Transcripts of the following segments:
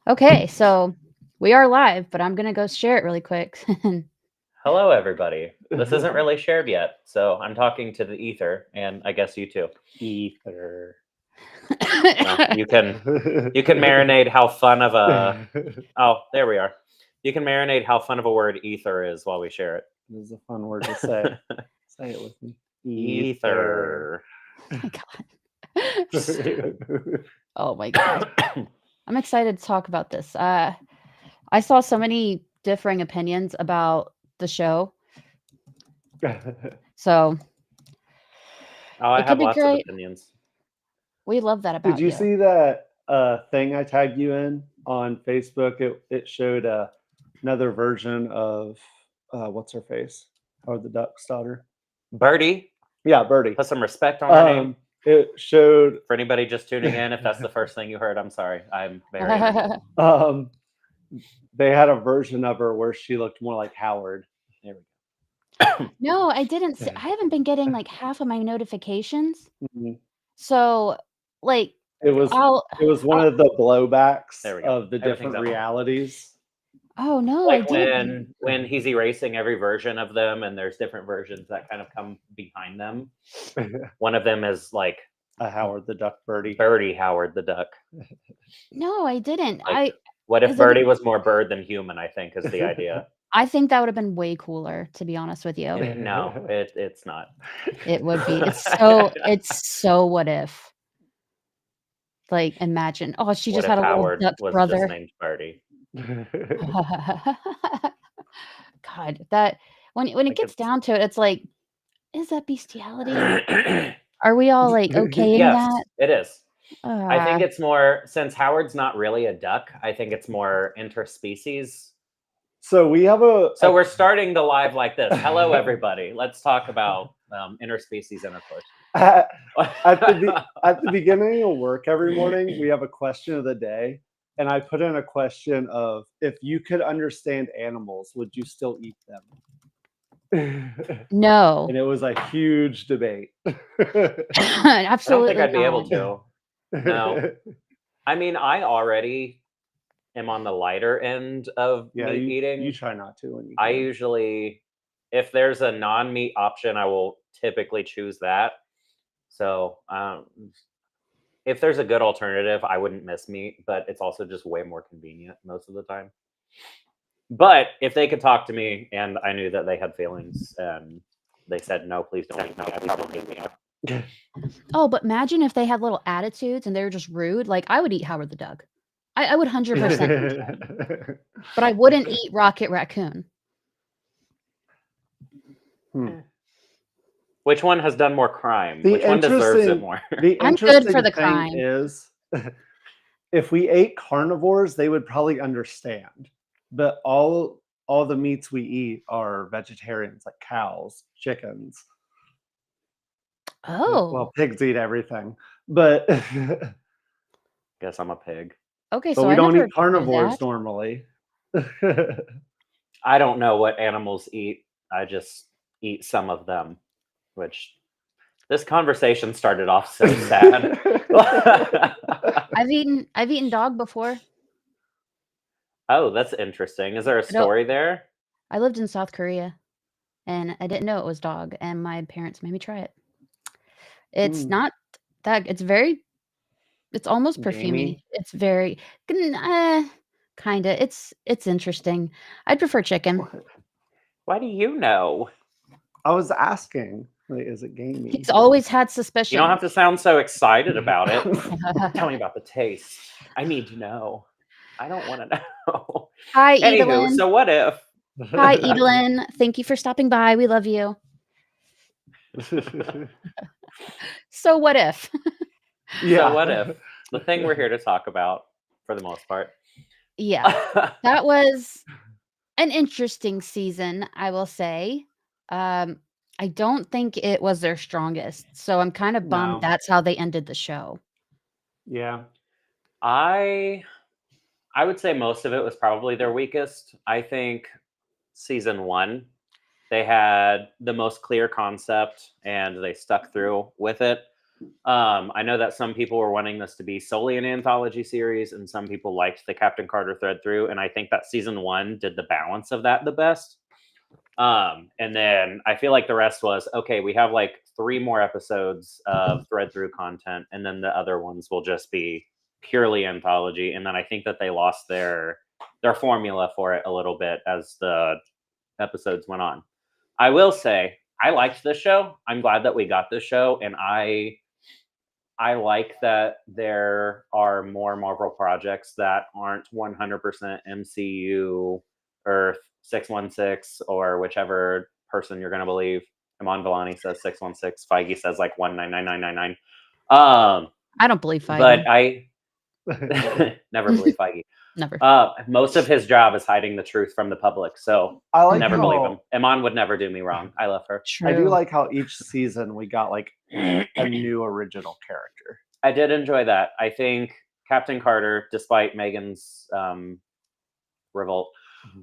Okay, so we are live, but I'm gonna go share it really quick. Hello, everybody. This isn't really shared yet, so I'm talking to the ether, and I guess you too. Ether. You can marinate how fun of a there we are. You can marinate how fun of a word ether is while we share it. This is a fun word to say. Say it with me. Ether. Oh my god. Oh my god. I'm excited to talk about this. I saw so many differing opinions about the show. So I it could have be lots of great. opinions. We love that Did about you you. see that thing I tagged you in on Facebook? It showed another version of what's her face? Howard the Duck's daughter. Birdie, Yeah, Birdie. put some respect on her name. It showed For anybody just tuning in, if that's the first thing you heard, I'm sorry. I'm very interested. they had a version of her where she looked more like Howard. There we go. No, I didn't see, I haven't been getting like half of my notifications. Mhm. So like It was I'll one of the blowbacks There we go. of the Everything's different up. realities. Oh no, I Like didn't. when he's erasing every version of them, and there's different versions that kind of come behind them. One of them is like A Howard the Duck Birdie. Birdie Howard the Duck. No, I didn't. Like, what if Has it been- Birdie was more bird than human? I think is the idea. I think that would have been way cooler, to be honest with you. No, it's not. It would be. It's so what if? Like imagine. Oh, she What just if had a little Howard duck was brother. just named Birdie? God, that when it gets down to it, it's like, is that bestiality? Are we all like okaying Yes, that? it is. I think Uh, it's more, since Howard's not really a duck, I think it's more interspecies. So we have So we're starting the live like this. Hello, everybody. Let's talk about interspecies intercourse. at the beginning of work every morning, we have a question of the day, and I put in a question of, if you could understand animals, would you still eat them? no. And it was a huge debate. Absolutely I don't think I'd be able not. to. No. I mean, I already am on the lighter end of meat eating. You try not to when you I can. usually, if there's a non-meat option, I will typically choose that. So if there's a good alternative, I wouldn't miss meat, but it's also just way more convenient most of the time. But if they could talk to me and I knew that they had feelings and they said, no, please don't eat me, I'd probably eat me up. Oh, but imagine if they had little attitudes and they were just rude. Like I would eat Howard the Duck. I would 100%. But I wouldn't eat Rocket Raccoon. Which one has done more crime? Which one deserves it more? I'm good for the crime. Is if we ate carnivores, they would probably understand. But all the meats we eat are vegetarians, like cows, chickens. Oh. Well, pigs eat everything, but guess I'm a pig. Okay, so so we I don't never eat carnivores that. normally. I don't know what animals eat. I just eat some of them, which this conversation started off so sad. I've eaten dog before. Oh, that's interesting. Is there a story there? I lived in South Korea and I didn't know it was dog, and my parents made me try it. It's not that it's almost perfumey. Gamey? It's very kinda. It's interesting. I'd prefer chicken. Why do you know? I was asking, like, is it gamey? He's always had suspicion. You don't have to sound so excited about it. Tell me about the taste. I need to know. I don't want to know. Hi, Anywho, Evelyn. so what if? Hi, Evelyn. Thank you for stopping by. We love you. So what if? So what if? The thing we're here to talk about, for the most part. Yeah, that was an interesting season, I will say. I don't think it was their strongest, so I'm kind of bummed that's how they ended the show. Yeah. I would say most of it was probably their weakest. I think season 1, they had the most clear concept and they stuck through with it. I know that some people were wanting this to be solely an anthology series, and some people liked the Captain Carter thread through. And I think that season 1 did the balance of that the best. And then I feel like the rest was okay. We have like 3 more episodes of thread through content, and then the other ones will just be purely anthology. And then I think that they lost their formula for it a little bit as the episodes went on. I will say I liked this show. I'm glad that we got this show, and I like that there are more Marvel projects that aren't 100% MCU, Earth 616, or whichever person you're going to believe. Iman Vellani says 616. Feige says like 199999. I don't believe Feige. But I never believe Feige. Never. Most of his job is hiding the truth from the public. So I like never how, believe him. Iman would never do me wrong. I love her. True. I do like how each season we got like a new original character. I did enjoy that. I think Captain Carter, despite Megan's revolt,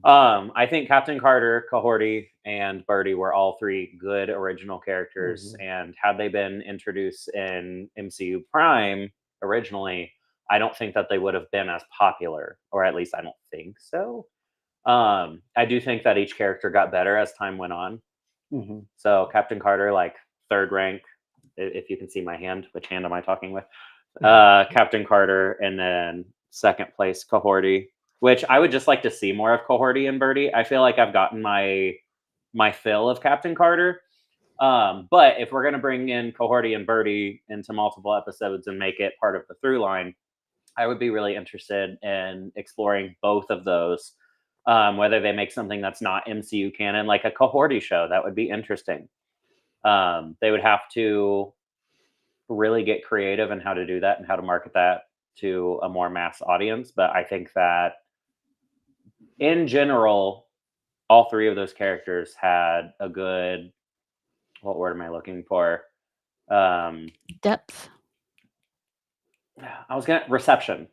I think Captain Carter, Kahorti, and Birdie were all 3 good original characters. And had they been introduced in MCU Prime originally, I don't think that they would have been as popular, or at least I don't think so. I do think that each character got better as time went on. So Captain Carter, like 3rd rank, if you can see my hand, which hand am I talking with? Captain Carter, and then 2nd place Kahorti, which I would just like to see more of Kahorti and Birdie. I feel like I've gotten my fill of Captain Carter. But if we're going to bring in Kahorti and Birdie into multiple episodes and make it part of the through line, I would be really interested in exploring both of those. Whether they make something that's not MCU canon, like a Kahorti show, that would be interesting. They would have to really get creative in how to do that and how to market that to a more mass audience. But I think that in general, all 3 of those characters had a good, what word am I looking for? Depth. I was gonna reception.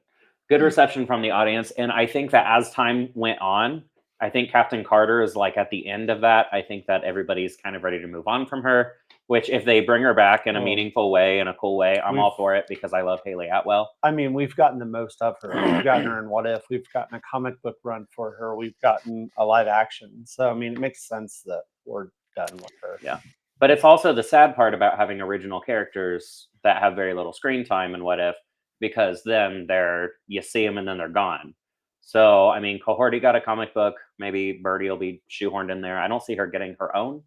Good reception from the audience. And I think that as time went on, I think Captain Carter is like at the end of that. I think that everybody's kind of ready to move on from her, which if they bring her back in a meaningful way, in a cool way, I'm all for it because I love Haley Atwell. I mean, we've gotten the most of her. We've gotten her in What If. We've gotten a comic book run for her. We've gotten a live action. So, I mean, it makes sense that we're done with her. Yeah. But it's also the sad part about having original characters that have very little screen time in What If, because then you see them and then they're gone. So, I mean, Kahorti got a comic book. Maybe Birdie will be shoehorned in there. I don't see her getting her own.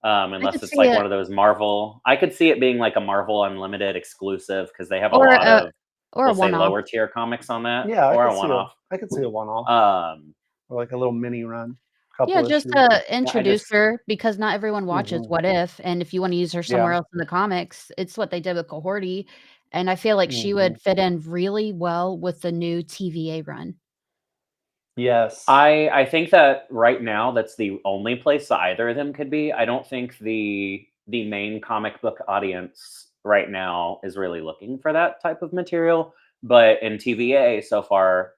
Unless it's like one of those Marvel. I could see it being like a Marvel Unlimited exclusive because they have a lot of a one-off lower tier comics on that. Yeah, or a one-off. I could see a one-off. Or like a little mini run. Yeah, just to introduce her, because not everyone watches What If, and if you want to use her somewhere else in the comics, it's what they did with Kahorti, and I feel like she would fit in really well with the new TVA run. Yes. I think that right now that's the only place that either of them could be. I don't think the main comic book audience right now is really looking for that type of material. But in TVA so far,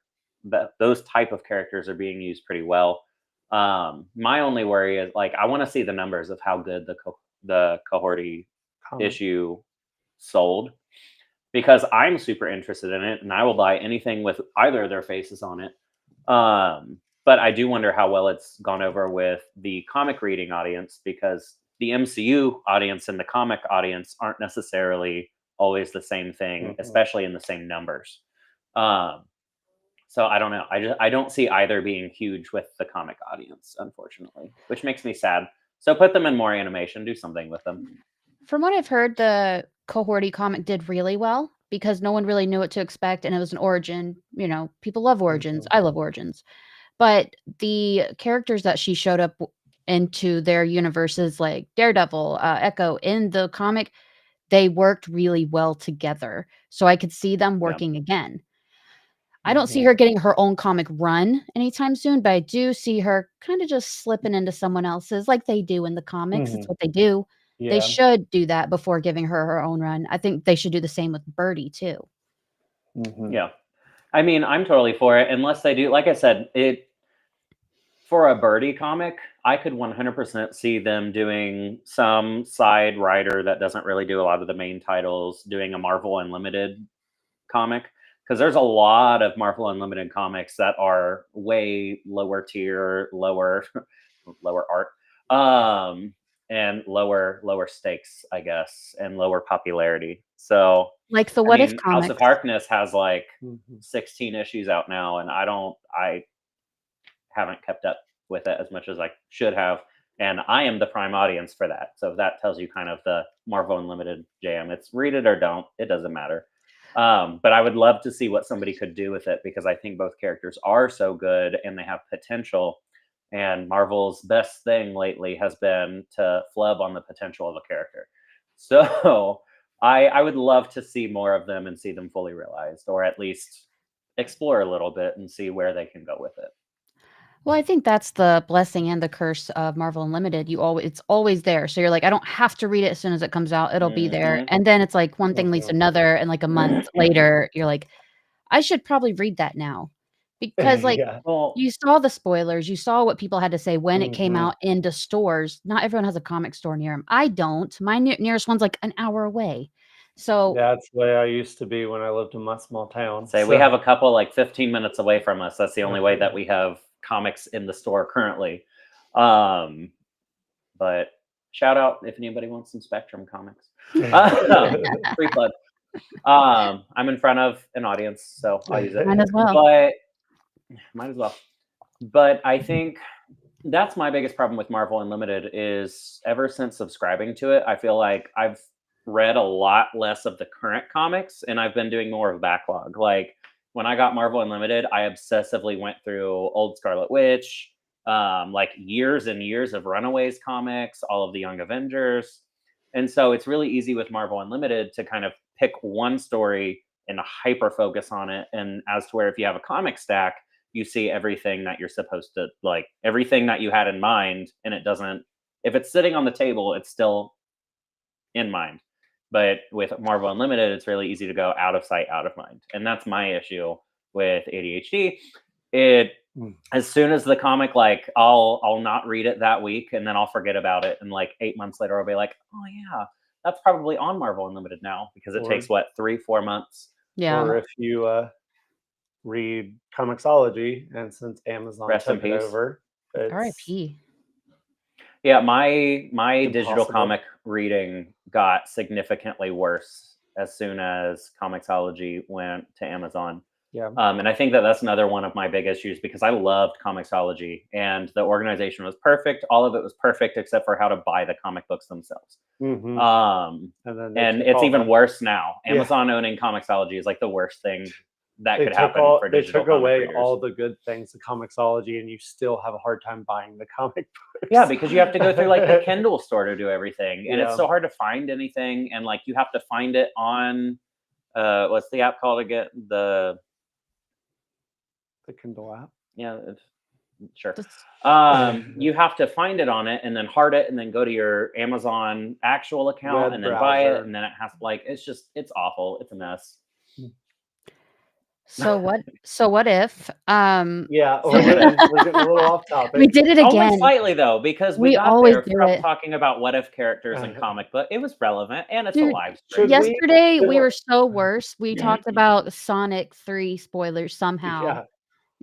those type of characters are being used pretty well. My only worry is like I want to see the numbers of how good the Kahorti issue sold, because I'm super interested in it and I will buy anything with either of their faces on it. But I do wonder how well it's gone over with the comic reading audience, because the MCU audience and the comic audience aren't necessarily always the same thing, especially in the same numbers. So I don't know. I don't see either being huge with the comic audience, unfortunately, which makes me sad. So put them in more animation, do something with them. From what I've heard, the Kahorti comic did really well because no one really knew what to expect, and it was an origin. You know, people love origins. I love origins. But the characters that she showed up into their universes, like Daredevil, Echo, in the comic, they worked really well together. So I could see them working again. I don't see her getting her own comic run anytime soon, but I do see her kind of just slipping into someone else's like they do in the comics. It's what they do. Yeah. They should do that before giving her own run. I think they should do the same with Birdie too. Yeah. I mean, I'm totally for it, unless they do, like I said, for a Birdie comic, I could 100% see them doing some side writer that doesn't really do a lot of the main titles, doing a Marvel Unlimited comic, because there's a lot of Marvel Unlimited comics that are way lower tier, lower lower art, and lower stakes, I guess, and lower popularity. So Like the I What If mean, House of comics. Harkness has like Mhm. 16 issues out now, and I haven't kept up with it as much as I should have. And I am the prime audience for that. So that tells you kind of the Marvel Unlimited jam. It's read it or don't, it doesn't matter. But I would love to see what somebody could do with it, because I think both characters are so good and they have potential. And Marvel's best thing lately has been to flub on the potential of a character. So I would love to see more of them and see them fully realized, or at least explore a little bit and see where they can go with it. Well, I think that's the blessing and the curse of Marvel Unlimited. It's always there. So you're like, I don't have to read it as soon as it comes out. It'll be there. Mhm. And then it's like one thing leads to Mhm. another, and like a month later, you're like, I should probably read that now. Because like Yeah. Well, you saw the spoilers, you saw what people had to say when it came Mhm. out into stores. Not everyone has a comic store near them. I don't. My nearest one's like an hour away. So That's the way I used to be when I lived in my small town. say we have a couple like 15 minutes away from us. That's the only way that we have comics in the store currently. Um, but shout out if anybody wants some Spectrum comics. Free plug. I'm in front of an audience, so I'll use it. might as well. But might as well. But I think that's my biggest problem with Marvel Unlimited is ever since subscribing to it, I feel like I've read a lot less of the current comics and I've been doing more of a backlog. Like when I got Marvel Unlimited, I obsessively went through old Scarlet Witch, like years and years of Runaways comics, all of the Young Avengers. And so it's really easy with Marvel Unlimited to kind of pick one story and hyper focus on it. And as to where if you have a comic stack, you see everything that you're supposed to like, everything that you had in mind, and it doesn't, if it's sitting on the table, it's still in mind. But with Marvel Unlimited, it's really easy to go out of sight, out of mind. And that's my issue with ADHD. It Mm. as soon as the comic, like I'll not read it that week and then I'll forget about it. And like 8 months later, I'll be like, oh yeah, that's probably on Marvel Unlimited now, because it Or takes what, 3-4 months. Yeah. or if you read Comixology, and since Amazon Rest in took it peace. over, it's R.I.P. Yeah, my digital impossible. comic reading got significantly worse as soon as Comixology went to Amazon. Yeah. And I think that that's another one of my big issues, because I loved Comixology and the organization was perfect. All of it was perfect except for how to buy the comic books themselves. Mhm. And And then they took it's all even that. worse now. Yeah. Amazon owning Comixology is like the worst thing that They could took happen all for they digital took comic away readers. all the good things of Comixology, and you still have a hard time buying the comic books. Yeah, because you have to go through like the Kindle store to do everything, and it's Yeah. so hard to find anything, and like you have to find it on what's the app called again? The Kindle app. Yeah, sure. Just You have to find it on it and then heart it and then go to your Amazon actual account Web and then buy it, browser. and then it has like it's awful. It's a mess. so what if Yeah, so we're getting a little off we topic. did it Only again. slightly though, because we We got always there do from it. talking about what if characters in comic book. It was relevant, and it's a Dude, live stream. Should we? yesterday we Should- were so worse. We talked about Sonic 3 spoilers somehow. Yeah.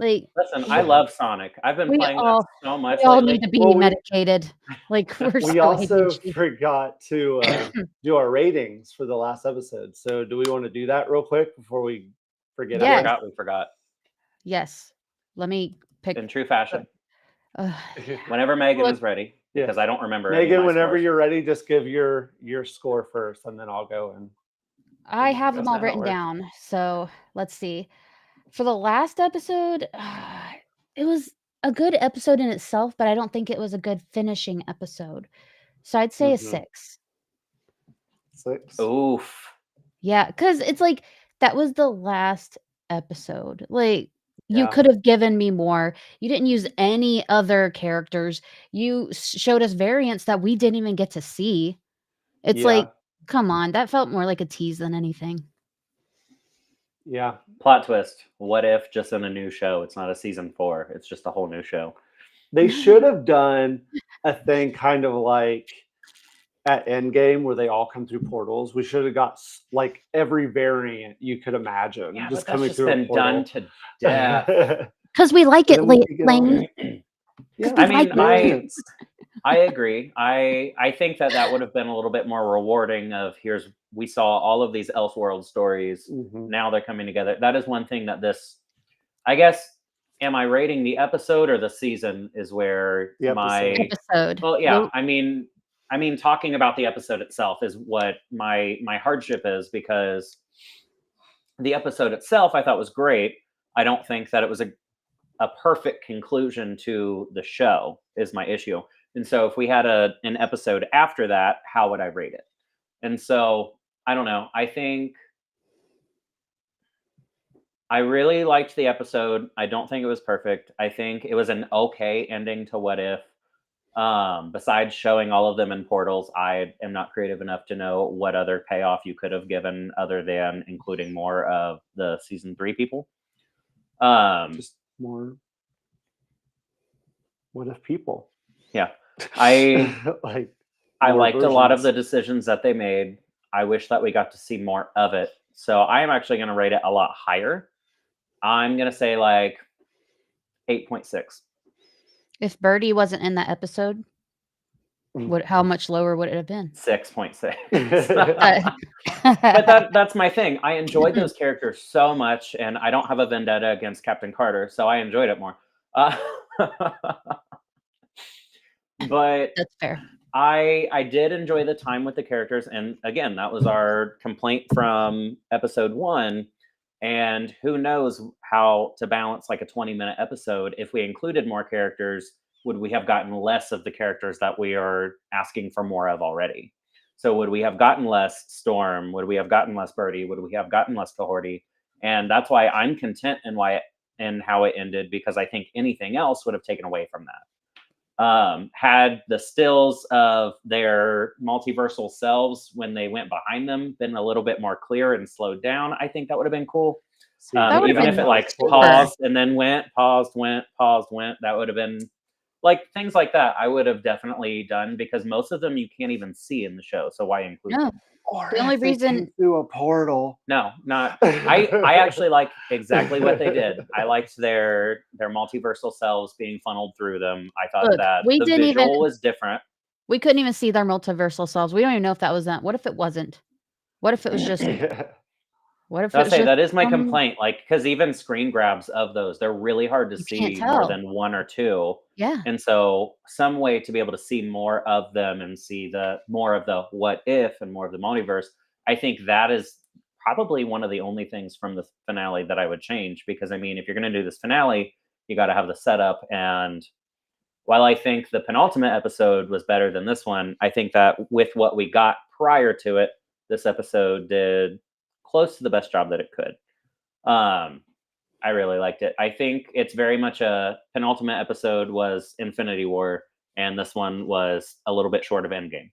Like Listen, I love Sonic. I've been we playing that all so much we all lately. need to be Well, we- medicated. Like we're We so also ADHD. forgot to do our ratings for the last episode. So, do we want to do that real quick before we forget? Yes. again? We forgot. Yes. Let me pick. In true fashion. Uh, Whenever Megan Look- is ready, Yeah. because I don't remember. any of Megan, my whenever scores. you're ready, just give your score first, and then I'll go and. I have That's them all not how it written works. down. So let's see. For the last episode, it was a good episode in itself, but I don't think it was a good finishing episode. So I'd say a Mhm. 6. 6. Oof. Yeah, because it's like that was the last episode. Like you Yeah. could have given me more. You didn't use any other characters. You showed us variants that we didn't even get to see. It's like, Yeah. come on, that felt more like a tease than anything. Yeah. Plot twist. What if just in a new show? It's not a season 4. It's just a whole new show. They should have done a thing kind of like at Endgame where they all come through portals. We should have got like every variant you could imagine Yeah, just but that's coming just through a been portal. done to death. Because we like it, And then we could get on. Lane. Yeah, I mean, variants. I agree. I think that would have been a little bit more rewarding. We saw all of these Elseworld stories. Mhm. Now they're coming together. That is one thing that I guess, am I rating the episode or the season is where The my Episode. well, yeah. Well, I mean, talking about the episode itself is what my hardship is, because the episode itself I thought was great. I don't think that it was a perfect conclusion to the show is my issue. And so if we had an episode after that, how would I rate it? And so I don't know. I think I really liked the episode. I don't think it was perfect. I think it was an okay ending to What If. Besides showing all of them in portals, I am not creative enough to know what other payoff you could have given other than including more of the season 3 people. Just more What If people. Yeah. I like I more liked a lot of versions. the decisions that they made. I wish that we got to see more of it. So I am actually going to rate it a lot higher. I'm going to say like 8.6. if Birdie wasn't in that episode, how much lower would it have been? 6.6. But But that's my thing. I enjoyed those characters so much, and I don't have a vendetta against Captain Carter, so I enjoyed it more. But that's fair. I did enjoy the time with the characters, and again, that was our complaint from episode 1. And who knows how to balance like a 20-minute episode. If we included more characters, would we have gotten less of the characters that we are asking for more of already? So would we have gotten less Storm? Would we have gotten less Birdie? Would we have gotten less Cohorty? And that's why I'm content in how it ended, because I think anything else would have taken away from that. Had the stills of their multiversal selves when they went behind them been a little bit more clear and slowed down, I think that would have been cool. That would've Even if been it like super. paused and then went, paused, went, that would have been like things like that. I would have definitely done, because most of them you can't even see in the show. So why include No, them? Or the only if they reason- came through a portal. No, not. I actually like exactly what they did. I liked their multiversal selves being funneled through them. I thought Look, that we the didn't visual even- was different. we couldn't even see their multiversal selves. We don't even know if that was that. What if it wasn't? What if it was just? What if it I'll was say just that is my some- complaint. Like, because even screen grabs of those, they're really hard to You can't see more tell. than one or two. Yeah, And so some way to be able to see more of them and see more of the what if and more of the multiverse, I think that is probably one of the only things from the finale that I would change. Because I mean, if you're going to do this finale, you got to have the setup. And while I think the penultimate episode was better than this one, I think that with what we got prior to it, this episode did close to the best job that it could. I really liked it. I think it's very much a penultimate episode was Infinity War, and this one was a little bit short of Endgame.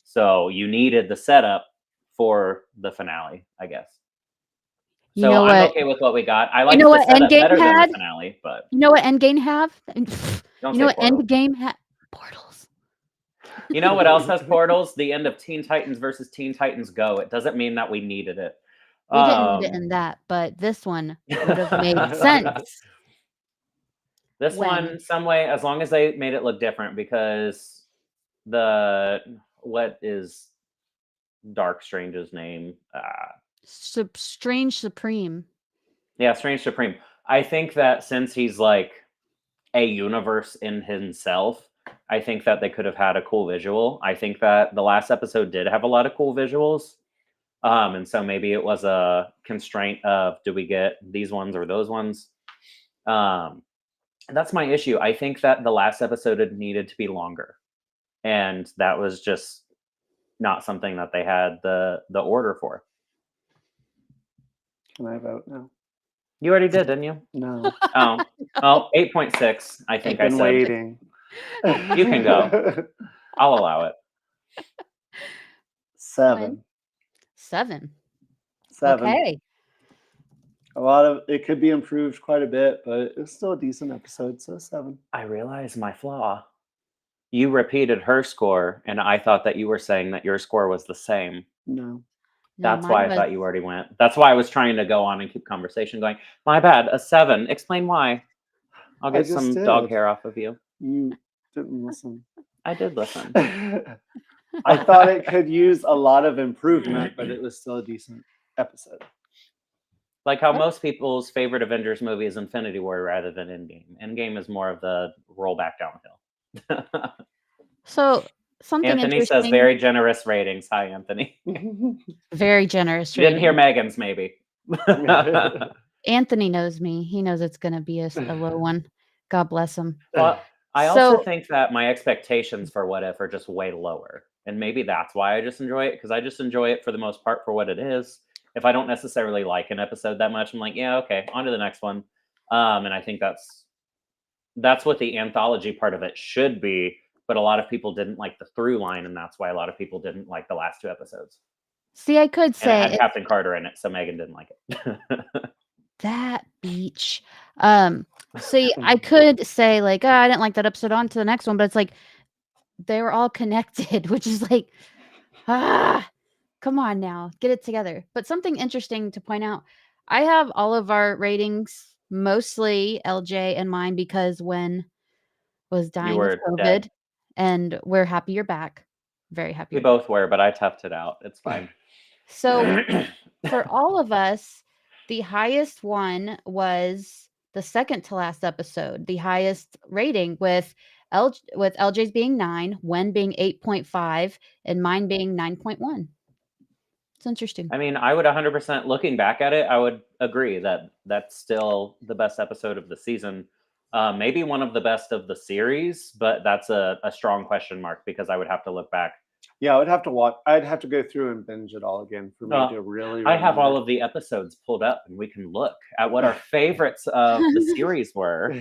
So you needed the setup for the finale, I guess. you So know I'm what? okay with what we got. I like know the what setup Endgame better than had? the finale, but You know what Endgame have? don't You say know what portal. Endgame had? Portals. You know what else has portals? The end of Teen Titans versus Teen Titans Go. It doesn't mean that we needed it. We didn't need it in that, but this one would have made sense. This When? one, some way, as long as they made it look different, because what is Dark Strange's name? Strange Supreme. Yeah, Strange Supreme. I think that since he's like a universe in himself, I think that they could have had a cool visual. I think that the last episode did have a lot of cool visuals. And so maybe it was a constraint of, do we get these ones or those ones? That's my issue. I think that the last episode had needed to be longer. And that was just not something that they had the order for. Can I vote now? You already did, didn't you? No. Oh, well, 8.6, I think I I've been said. waiting. You can go. I'll allow it. 7. 7. 7. Okay. A lot of it could be improved quite a bit, but it's still a decent episode, so 7. I realized my flaw. You repeated her score, and I thought that you were saying that your score was the same. No. No, That's mine why I was thought you already went. That's why I was trying to go on and keep conversation going. My bad, a 7. Explain why. I'll I get just some dog did. hair off of you. You didn't listen. I did listen. I thought it could use a lot of improvement, but it was still a decent episode. Like how What? most people's favorite Avengers movie is Infinity War rather than Endgame. Endgame is more of the roll back downhill. So something Anthony says interesting. very generous ratings. Hi, Anthony. Very generous. You didn't hear rating. Megan's, maybe. Anthony knows me. He knows it's going to be a low one. God bless him. Well, I also So think that my expectations for What If are just way lower. And maybe that's why I just enjoy it, because I just enjoy it for the most part for what it is. If I don't necessarily like an episode that much, I'm like, yeah, okay, on to the next one. And I think that's what the anthology part of it should be. But a lot of people didn't like the through line, and that's why a lot of people didn't like the last 2 episodes. see, I could And it say had Captain Carter in it, so Megan didn't like it. that beach. See, I could say like, oh, I didn't like that episode. On to the next one, but it's like they were all connected, which is like, come on now, get it together. But something interesting to point out, I have all of our ratings, mostly LJ and mine, because when was You dying of were COVID, dead. and we're happy you're back. Very happy. We you're back. both were, but I toughed it out. It's fine. So for all of us, the highest one was the second to last episode, the highest rating with LJ's being 9, Wen being 8.5, and mine being 9.1. It's interesting. I mean, I would 100%, looking back at it, I would agree that that's still the best episode of the season. Maybe one of the best of the series, but that's a strong question mark because I would have to look back. Yeah, I'd have to watch. I'd have to go through and binge it all again for me to really. I have all remember. of the episodes pulled up, and we can look at what our favorites of the series were.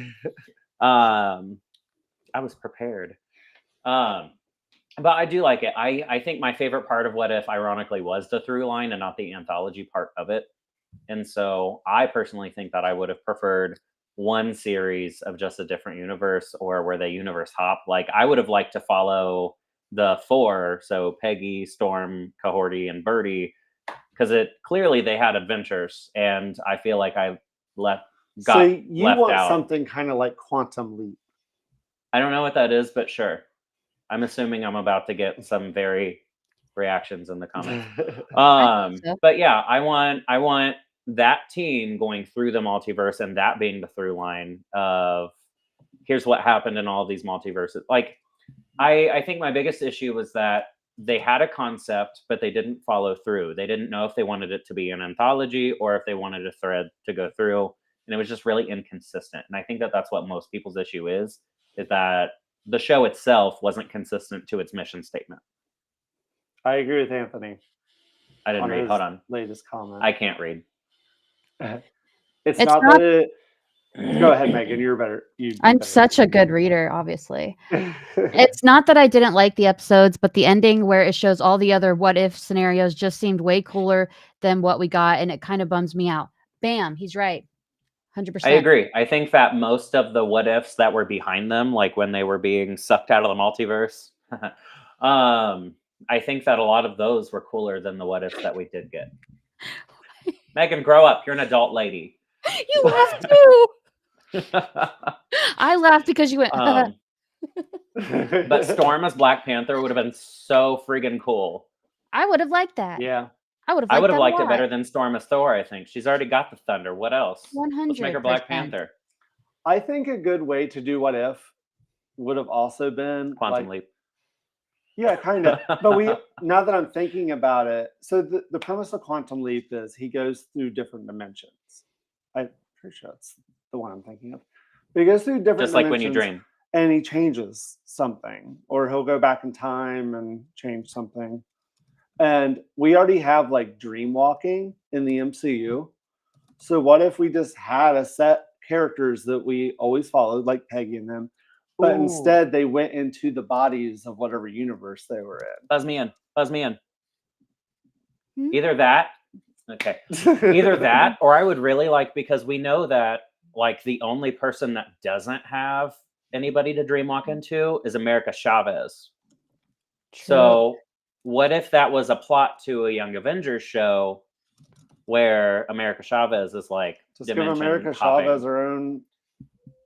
I was prepared. But I do like it. I think my favorite part of What If, ironically, was the through line and not the anthology part of it. And so I personally think that I would have preferred one series of just a different universe, or where they universe hop. Like I would have liked to follow the 4, so Peggy, Storm, Cohorty, and Birdie, because it clearly they had adventures, and I feel like I got So you left want out. something kind of like Quantum Leap? I don't know what that is, but sure. I'm assuming I'm about to get some very reactions in the comments. so. But yeah, I want that team going through the multiverse, and that being the through line of here's what happened in all these multiverses. Like I think my biggest issue was that they had a concept, but they didn't follow through. They didn't know if they wanted it to be an anthology or if they wanted a thread to go through, and it was just really inconsistent. And I think that that's what most people's issue is that the show itself wasn't consistent to its mission statement. I agree with Anthony. I didn't read. Hold on. Latest comment. I can't read. It's not that it. Go ahead, Megan. You're better. I'm such a good reader, obviously. It's not that I didn't like the episodes, but the ending where it shows all the other what if scenarios just seemed way cooler than what we got, and it kind of bums me out. Bam, he's right. 100%. I agree. I think that most of the what ifs that were behind them, like when they were being sucked out of the multiverse, I think that a lot of those were cooler than the what ifs that we did get. Megan, grow up. You're an adult lady. You laughed too. I laughed because you went. But Storm as Black Panther would have been so friggin' cool. I would have liked that. Yeah. I would have. I would have liked it better than Storm as Thor. I think she's already got the thunder. What else? 100%. Let's make her Black Panther. I think a good way to do What If would have also been Quantum Leap. Yeah, kind of. But now that I'm thinking about it, so the premise of Quantum Leap is he goes through different dimensions. I'm pretty sure that's the one I'm thinking of. But he goes through different just like when you dream. And he changes something, or he'll go back in time and change something. And we already have like dream walking in the MCU. So what if we just had a set characters that we always followed, like Peggy and them, but instead they went into the bodies of whatever universe they were in? Buzz me in. Buzz me in. Either that, Okay. Either that, or I would really like, because we know that like the only person that doesn't have anybody to dreamwalk into is America Chavez. True. So what if that was a plot to a Young Avengers show where America Chavez is like Just give dimension America hopping? Chavez her own.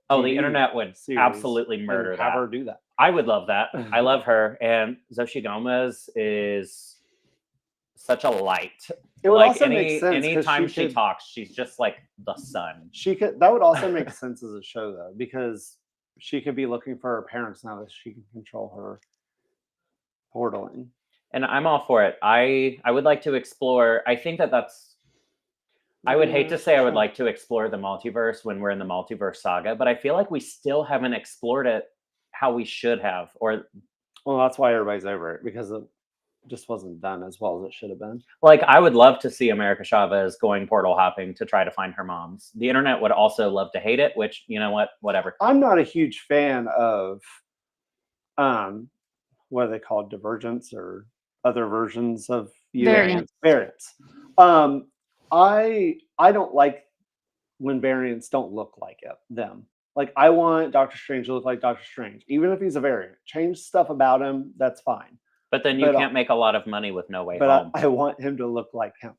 Oh, the TV internet would series absolutely and murder have that. her do that. I would love that. I love her, and Xochitl Gomez is such a light. It would Like also make sense anytime she could, talks, she's just like the sun. she could. That would also make sense as a show though, because she could be looking for her parents now that she can control her portaling. And I'm all for it. I would like to explore. I think that's. I would hate to say I would like to explore the multiverse when we're in the multiverse saga, but I feel like we still haven't explored it how we should have. Or Well, that's why everybody's over it, because it just wasn't done as well as it should have been. like, I would love to see America Chavez going portal hopping to try to find her moms. The internet would also love to hate it, which, you know what, whatever. I'm not a huge fan of what are they called, divergence or other versions of Variants. variants. I don't like when variants don't look like them. Like, I want Doctor Strange to look like Doctor Strange, even if he's a variant. Change stuff about him, that's fine. But then you But, can't make a lot of money with No Way But Home. I want him to look like him.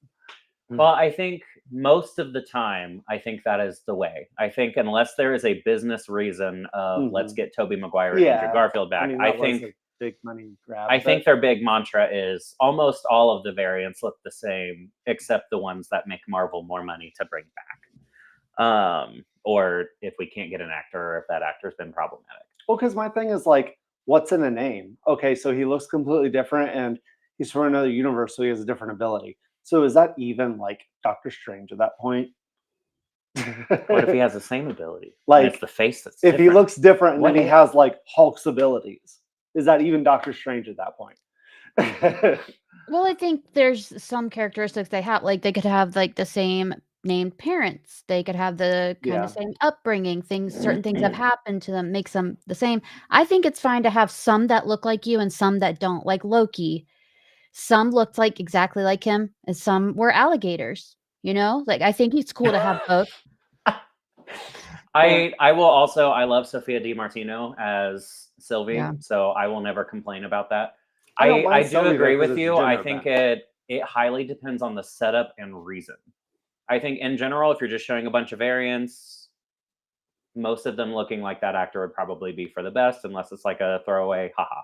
Well, I think most of the time, I think that is the way. I think unless there is a business reason of let's get Tobey Maguire and Andrew Garfield back, I I mean, that was think a big money grab. I think their big mantra is almost all of the variants look the same, except the ones that make Marvel more money to bring back. Or if we can't get an actor, or if that actor's been problematic. Well, because my thing is like, what's in a name? Okay, so he looks completely different, and he's from another universe, so he has a different ability. So is that even like Doctor Strange at that point? What if he has the same ability? Like, and it's the face that's if he different? looks different and What then he if- has like Hulk's abilities? Is that even Doctor Strange at that point? Well, I think there's some characteristics they have. Like, they could have like the same named parents. They could have the kind Yeah. of same upbringing. Certain things have happened to them, makes them the same. I think it's fine to have some that look like you and some that don't. Like Loki, some looked like exactly like him, and some were alligators. You know, like I think it's cool to have both. I will also. I love Sophia DiMartino as Sylvie, Yeah. so I will never complain about that. I don't mind I do Sylvie, though, agree 'cause with it's you. I gender think bent. it highly depends on the setup and reason. I think in general, if you're just showing a bunch of variants, most of them looking like that actor would probably be for the best, unless it's like a throwaway haha.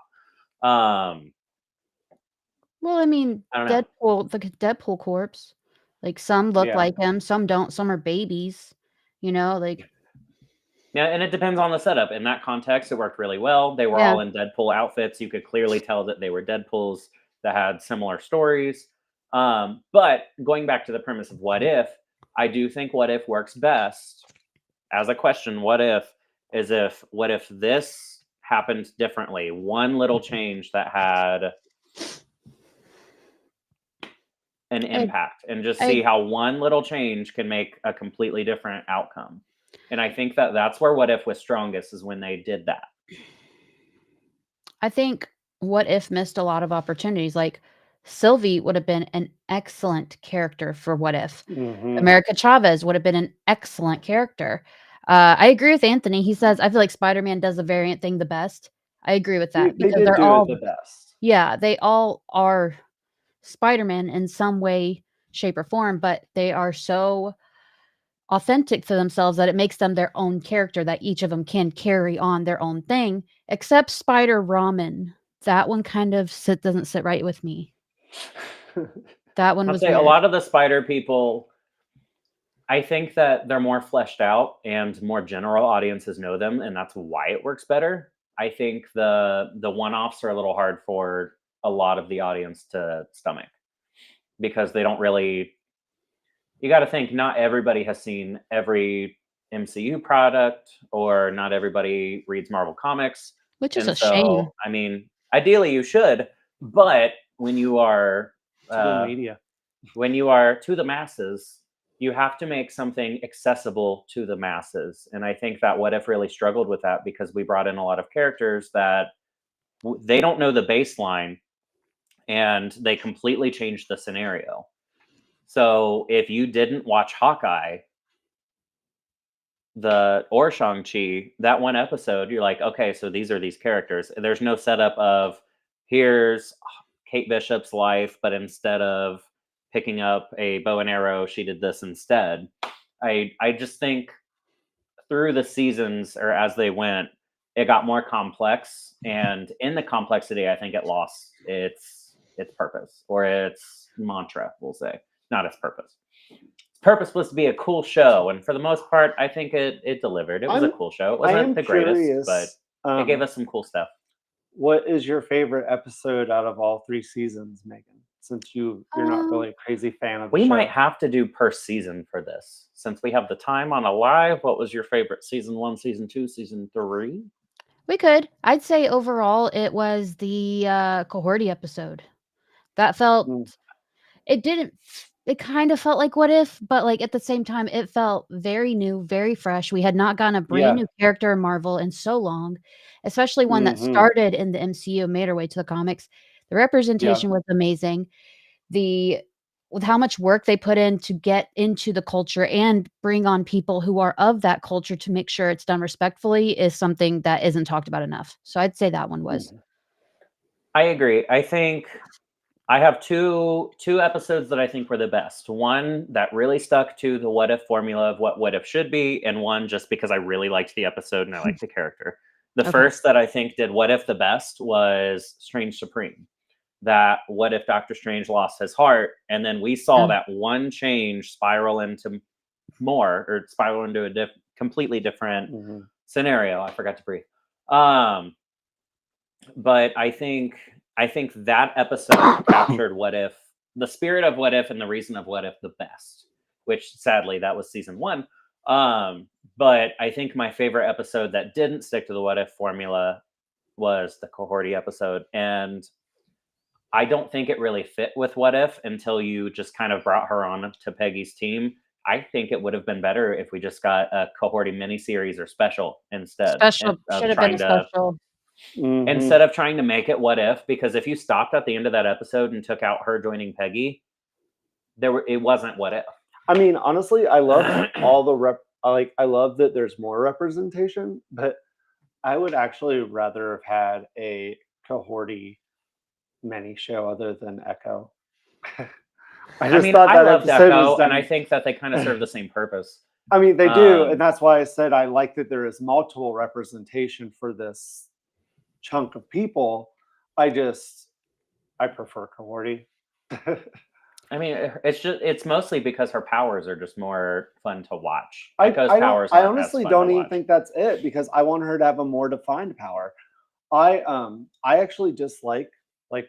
Well, I mean, I don't know. Deadpool, the Deadpool corpse, like some look Yeah. like him, some don't. Some are babies. You know, like Yeah, and it depends on the setup. In that context, it worked really well. They were Yeah. all in Deadpool outfits. You could clearly tell that they were Deadpools that had similar stories. But going back to the premise of what if, I do think what if works best as a question. What if this happened differently? One little change that had an impact, and just see how one little change can make a completely different outcome. And I think that that's where What If was strongest, is when they did that. I think What If missed a lot of opportunities. Like Sylvie would have been an excellent character for What If. Mhm. America Chavez would have been an excellent character. I agree with Anthony. He says I feel like Spider-Man does the variant thing the best. I agree with that They because did they're do all it the best. yeah, they all are Spider-Man in some way, shape, or form, but they are so authentic to themselves that it makes them their own character, that each of them can carry on their own thing, except Spider Ramen. That one kind of doesn't sit right with me. That one I'd was say a weird. lot of the Spider people, I think that they're more fleshed out and more general audiences know them, and that's why it works better. I think the one-offs are a little hard for a lot of the audience to stomach, because they don't really. You got to think, not everybody has seen every MCU product, or not everybody reads Marvel comics. Which is And a shame. I mean, ideally you should, but when you are To the media. when you are to the masses, you have to make something accessible to the masses. And I think that What If really struggled with that, because we brought in a lot of characters that they don't know the baseline, and they completely changed the scenario. So if you didn't watch Hawkeye, or Shang-Chi, that one episode, you're like, okay, so these are these characters. There's no setup of here's Kate Bishop's life, but instead of picking up a bow and arrow, she did this instead. I just think through the seasons or as they went, it got more complex, and in the complexity, I think it lost its purpose or its mantra. We'll say not its purpose. Its purpose was to be a cool show, and for the most part, I think it delivered. It was a cool show. It wasn't the greatest, but it gave us some cool stuff. What is your favorite episode out of all 3 seasons, Megan? Since you're not really a crazy fan of the We show. might have to do per season for this, since we have the time on a live. What was your favorite season 1, season 2, season 3? We could. I'd say overall it was the Cohorty episode. That felt it kind of felt like What If, but like at the same time it felt very new, very fresh. We had not gotten a brand new character in Marvel in so long, especially one that started in the MCU and made her way to the comics. The representation was amazing. With how much work they put in to get into the culture and bring on people who are of that culture to make sure it's done respectfully is something that isn't talked about enough. So I'd say that one was. I agree. I think I have two episodes that I think were the best. One that really stuck to the What If formula of what If should be, and one just because I really liked the episode and I liked the character. The first that I think did What If the best was Strange Supreme. That what if Doctor Strange lost his heart, and then we saw that one change spiral into a completely different scenario. I forgot to breathe. But I think that episode captured What If, the spirit of What If, and the reason of What If the best. Which sadly that was season 1. But I think my favorite episode that didn't stick to the What If formula was the Cohorty episode, and I don't think it really fit with What If until you just kind of brought her on to Peggy's team. I think it would have been better if we just got a Cohorty miniseries or special instead. Should have been a special. Instead of trying to make it What If, because if you stopped at the end of that episode and took out her joining Peggy, it wasn't What If. I mean, honestly, I love I love that there's more representation, but I would actually rather have had a Cohorty mini show other than Echo. I loved Echo, and I think that they kind of serve the same purpose. I mean, they do, and that's why I said I like that there is multiple representation for this chunk of people. I prefer Cohorty. I mean, it's mostly because her powers are just more fun to watch. I honestly don't even think that's it, because I want her to have a more defined power. I actually just like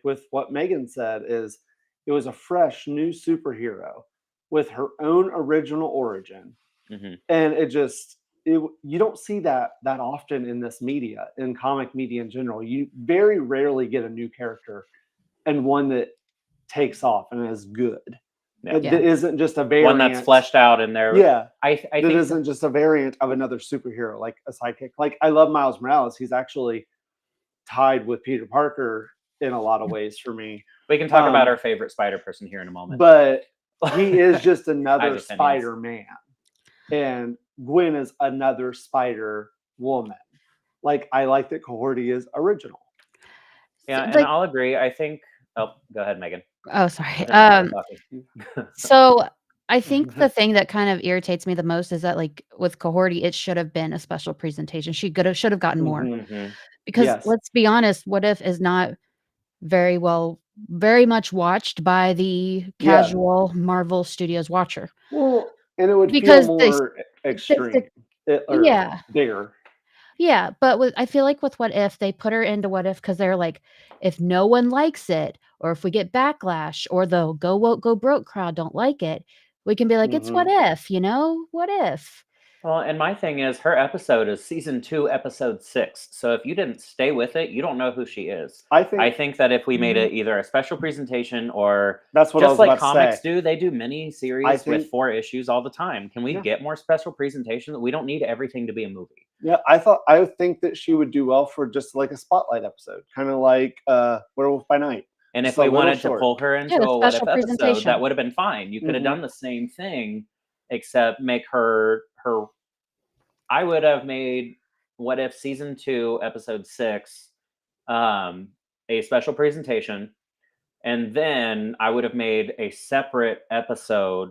with what Megan said, is it was a fresh new superhero with her own original origin. And you don't see that often in this media, in comic media in general. You very rarely get a new character and one that takes off and is good. It isn't just a variant. One that's fleshed out in there. Yeah. I think it isn't just a variant of another superhero, like a sidekick. Like, I love Miles Morales. He's actually tied with Peter Parker in a lot of ways for me. We can talk about our favorite Spider person here in a moment. But he is just another Spider-Man. And Gwen is another Spider-Woman. Like, I like that Cohorty is original. Yeah, and I'll agree. I think... Oh, go ahead, Megan. Oh, sorry. So I think the thing that kind of irritates me the most is that, like, with Cohorty, it should have been a special presentation. She should have gotten more. Because let's be honest, What If is not very much watched by the casual Marvel Studios watcher. Well, and it would feel more extreme. Bigger. Yeah, but I feel like with What If, they put her into What If because they're like, if no one likes it, or if we get backlash, or the go woke, go broke crowd don't like it, we can be like, it's What If, What If? Well, and my thing is, her episode is season 2, episode 6. So if you didn't stay with it, you don't know who she is. I think that if we made it either a special presentation or that's what just like comics do, they do mini series with 4 issues all the time. Can we get more special presentation? We don't need everything to be a movie. Yeah, I think that she would do well for just like a spotlight episode, kind of like Werewolf by Night, And Just if a we little wanted to short. pull her into Yeah, the a What If special episode, presentation. that would have been fine. You could have done the same thing, except make her. I would have made What If season 2, episode 6, a special presentation, and then I would have made a separate episode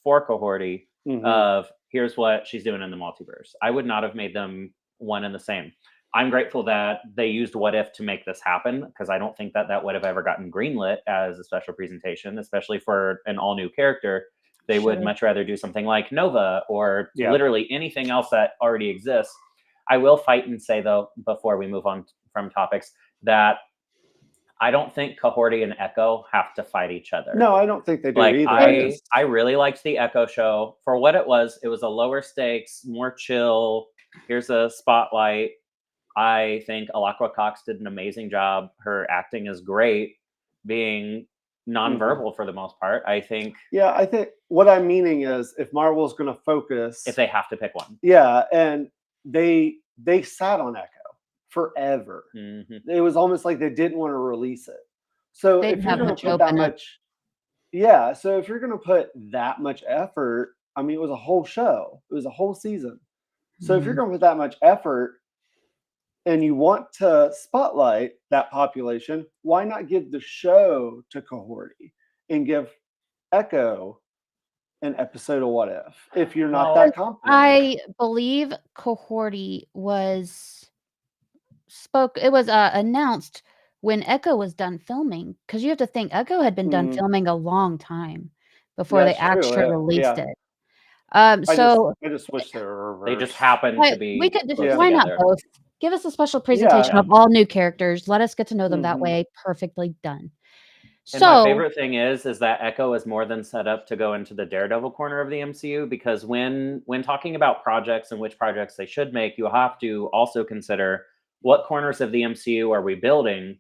for Cohorty of here's what she's doing in the multiverse. I would not have made them one and the same. I'm grateful that they used What If to make this happen, because I don't think that would have ever gotten greenlit as a special presentation, especially for an all new character. They would much rather do something like Nova or literally anything else that already exists. I will fight and say, though, before we move on from topics, that I don't think Cohorty and Echo have to fight each other. No, I don't think they do either. I really liked the Echo show for what it was. It was a lower stakes, more chill. Here's a spotlight. I think Alakwa Cox did an amazing job. Her acting is great, being nonverbal for the most part. I think. Yeah, I think what I'm meaning is if Marvel's going to focus, if they have to pick one. Yeah, and they sat on Echo forever. It was almost like they didn't want to release it. So if you're going to put that much, so if you're going to put that much effort, I mean, it was a whole show. It was a whole season. So if you're going to put that much effort and you want to spotlight that population, why not give the show to Cohorty and give Echo an episode of What if you're not that confident? I believe Cohorty was announced when Echo was done filming, because you have to think Echo had been done filming a long time before they actually released it. I just wish they were reversed. They just happened to be. We could why not both? Give us a special presentation of all new characters. Let us get to know them that way. Perfectly done. And my favorite thing is that Echo is more than set up to go into the Daredevil corner of the MCU, because when talking about projects and which projects they should make, you have to also consider what corners of the MCU are we building.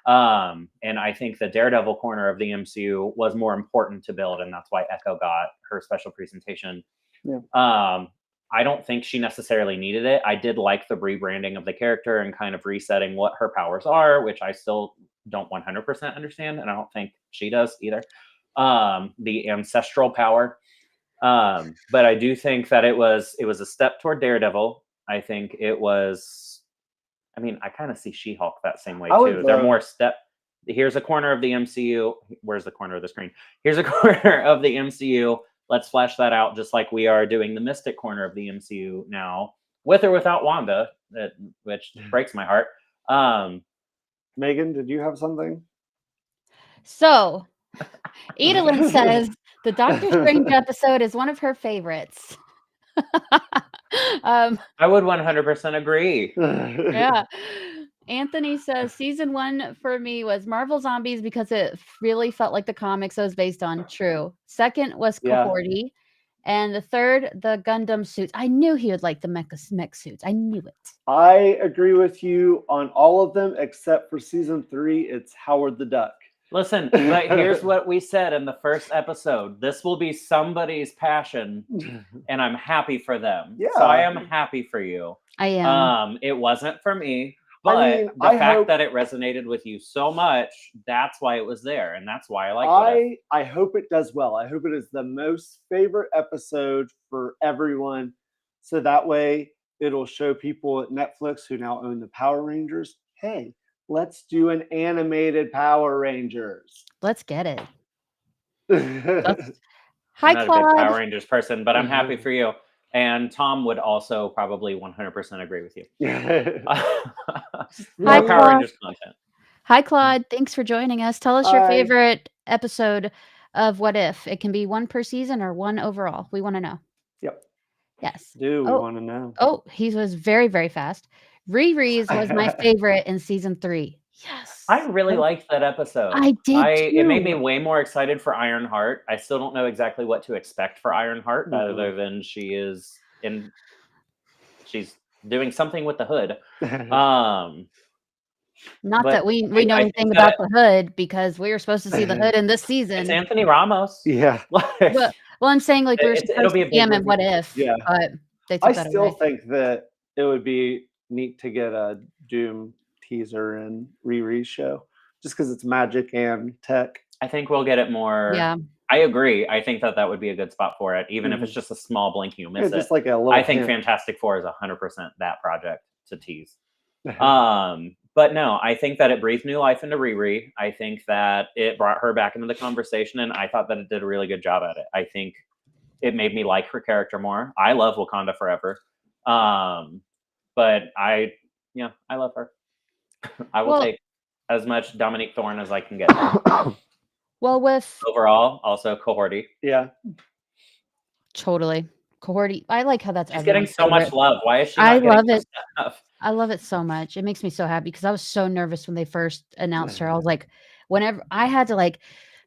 And I think the Daredevil corner of the MCU was more important to build, and that's why Echo got her special presentation. I don't think she necessarily needed it. I did like the rebranding of the character and kind of resetting what her powers are, which I still don't 100% understand, and I don't think she does either. The ancestral power, but I do think that it was a step toward Daredevil. I think it was. I mean, I kind of see She-Hulk that same way too. They're more step. Here's a corner of the MCU. Where's the corner of the screen? Here's a corner of the MCU. Let's flesh that out, just like we are doing the Mystic corner of the MCU now, with or without Wanda, which breaks my heart. Megan, did you have something? So, Edalyn says the Doctor Strange episode is one of her favorites. I would 100% agree. Yeah. Anthony says season 1 for me was Marvel Zombies because it really felt like the comics it was based on. True. Second was Cohorty. And the third, the Gundam suits. I knew he would like the mech suits. I knew it. I agree with you on all of them except for season 3. It's Howard the Duck. Listen, but here's what we said in the first episode. This will be somebody's passion, and I'm happy for them. Yeah. So I am happy for you. I am. It wasn't for me, but the fact that it resonated with you so much, that's why it was there, and that's why I like it. I hope it does well. I hope it is the most favorite episode for everyone, so that way it'll show people at Netflix who now own the Power Rangers, hey, let's do an animated Power Rangers. Let's get it. Hi, Claude. I'm not a big Power Rangers person, but I'm happy for you. And Tom would also probably 100% agree with you. More Power Rangers content. Hi, Claude. Thanks for joining us. Tell us your favorite episode of What If. It can be one per season or one overall. We want to know. Yep. Yes. We want to know. Oh, he was very, very fast. Riri's was my favorite in season 3. Yes. I really liked that episode. I did too. It made me way more excited for Ironheart. I still don't know exactly what to expect for Ironheart, other than she's doing something with the hood. Not that we know anything about the hood, because we were supposed to see the hood in this season. It's Anthony Ramos. Yeah. Well, I'm saying like we were supposed to see him in What If. Yeah. But they took that away. I still think that it would be neat to get a Doom teaser in Riri's show. just because it's magic and tech. I think we'll get it more. Yeah. I agree. I think that would be a good spot for it, even if it's just a small blink you miss Yeah, it. just like a little. I think hint. Fantastic Four is 100% that project to tease. But no, I think that it breathed new life into Riri. I think that it brought her back into the conversation, and I thought that it did a really good job at it. I think it made me like her character more. I love Wakanda Forever. But I love her. I will take as much Dominique Thorne as I can get. Well, with overall, also Cohorty. Yeah. Totally. Cohorty. I like how that's She's getting so much love. Why is she I not getting love it. stuff? I love it so much. It makes me so happy because I was so nervous when they first announced her. I was like, whenever I had to like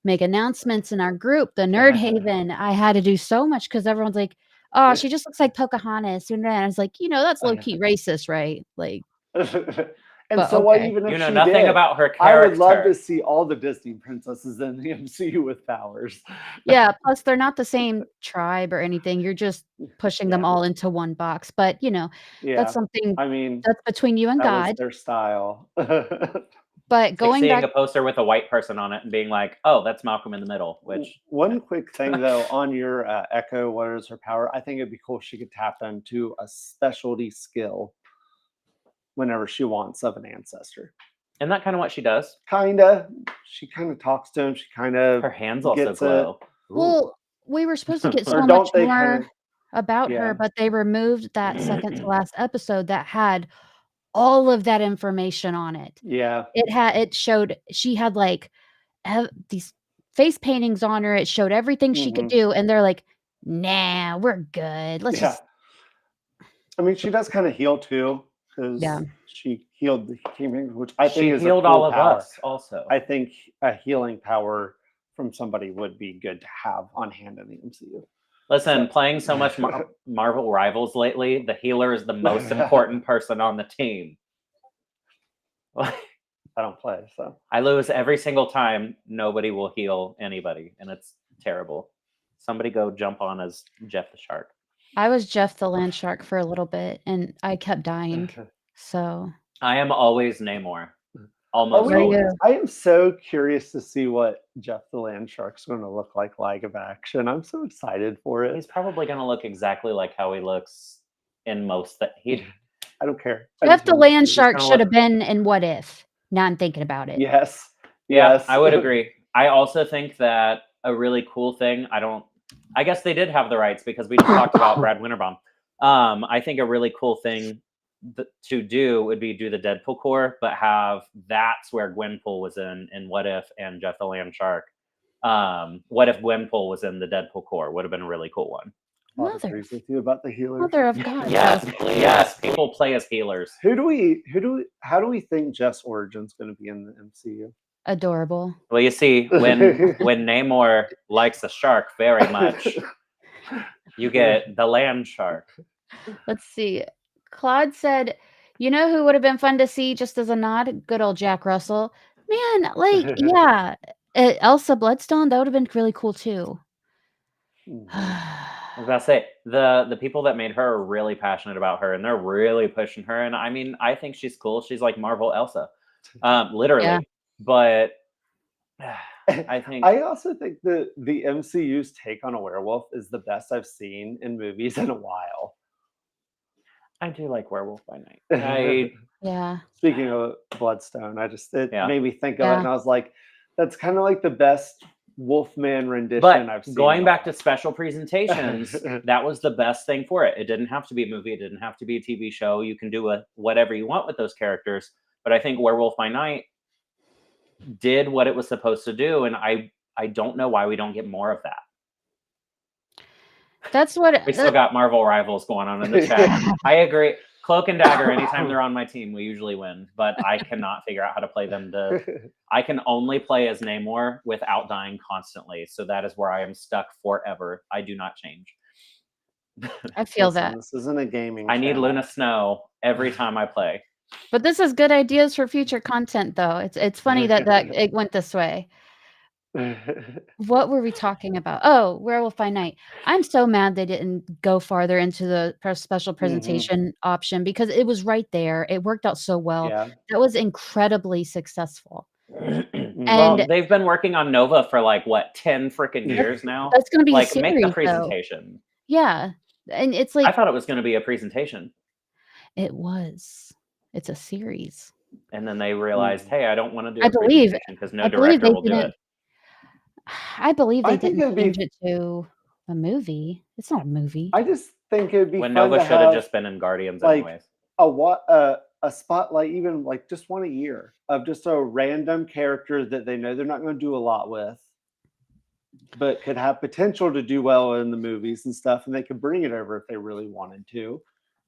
make announcements in our group, the Nerd Haven, I had to do so much because everyone's like, oh, she just looks like Pocahontas. And I was like, that's low key racist, right? Like, And but so what okay. even if You know she nothing did, about her character. I would love to see all the Disney princesses in the MCU with powers. Yeah, plus they're not the same tribe or anything. You're just pushing them all into one box. But that's something I mean, that's between you and that was God. their style. But going seeing back, a poster with a white person on it and being like, oh, that's Malcolm in the Middle. Which one quick thing though, on your Echo, what is her power? I think it'd be cool if she could tap into a specialty skill whenever she wants of an ancestor. Isn't that kind of what she does? Kinda. She kind of talks to him. She kind of her hands also gets glow. well, we were supposed to get so Or much don't they more kinda- about Yeah. her, but they removed that second to last episode that had all of that information on it. Yeah. It showed she had like these face paintings on her. It showed everything she could do, and they're like, nah, we're good. Let's just. I mean, she does kind of heal too, because she healed the humans, which I think She is healed a cool all of power. us also. I think a healing power from somebody would be good to have on hand in the MCU. Listen, playing so much Marvel Rivals lately, the healer is the most important person on the team. I don't play, so I lose every single time. Nobody will heal anybody, and it's terrible. Somebody go jump on as Jeff the Shark. I was Jeff the Land Shark for a little bit, and I kept dying. So I am always Namor. Almost always. I am so curious to see what Jeff the Land Shark's going to look like live action. I'm so excited for it. He's probably going to look exactly like how he looks in most that he. I don't care. Jeff the Land Shark should have been in What If. Now I'm thinking about it. Yes. Yeah, Yes. I would agree. I also think that a really cool thing. I guess they did have the rights because we just talked about Brad Winterbomb. I think a really cool thing to do would be do the Deadpool core, but that's where Gwenpool was in What If and Jeff the Land Shark. What if Gwenpool was in the Deadpool core? Would have been a really cool one. Mother with you about the healers. Mother of God. Yes. People play as healers. How do we think Jeff's origin's going to be in the MCU? Adorable. Well, you see, when Namor likes a shark very much, you get the land shark. Let's see. Claude said, "You know who would have been fun to see just as a nod? Good old Jack Russell. Man, like, yeah, Elsa Bloodstone. That would have been really cool too." I was about to say the people that made her are really passionate about her, and they're really pushing her. And I mean, I think she's cool. She's like Marvel Elsa, literally. Yeah. But I also think the MCU's take on a werewolf is the best I've seen in movies in a while. I do like Werewolf by Night. Yeah. Speaking of Bloodstone, it made me think of it, and I was like, that's kind of like the best Wolfman rendition I've seen. Going back to special presentations, that was the best thing for it. It didn't have to be a movie. It didn't have to be a TV show. You can do whatever you want with those characters. But I think Werewolf by Night did what it was supposed to do, and I don't know why we don't get more of that. That's what we still got Marvel Rivals going on in the chat. I agree. Cloak and Dagger, anytime they're on my team, we usually win, but I cannot figure out how to play them. I can only play as Namor without dying constantly, so that is where I am stuck forever. I do not change. I feel that. This isn't a gaming I need Luna Snow every time I play. But this is good ideas for future content, though. It's funny that it went this way. What were we talking about? Oh, Werewolf by Night. I'm so mad they didn't go farther into the special presentation option because it was right there. It worked out so well. Yeah. That was incredibly successful. Well, And they've been working on Nova for like what 10 freaking years now. that's gonna be a Like, make the series, though. presentation. Yeah, and it's I like thought it was going to be a presentation, it was. It's a series. and then they realized, hey, I don't want to do I a believe presentation because no I believe director they will do it. didn't I believe I they think didn't it'd be. change it to a movie. It's not a movie. I just think it'd be When fun Nova to should have have just been in Guardians like anyways. a spotlight, even like just one a year of just a random character that they know they're not going to do a lot with, but could have potential to do well in the movies and stuff, and they could bring it over if they really wanted to.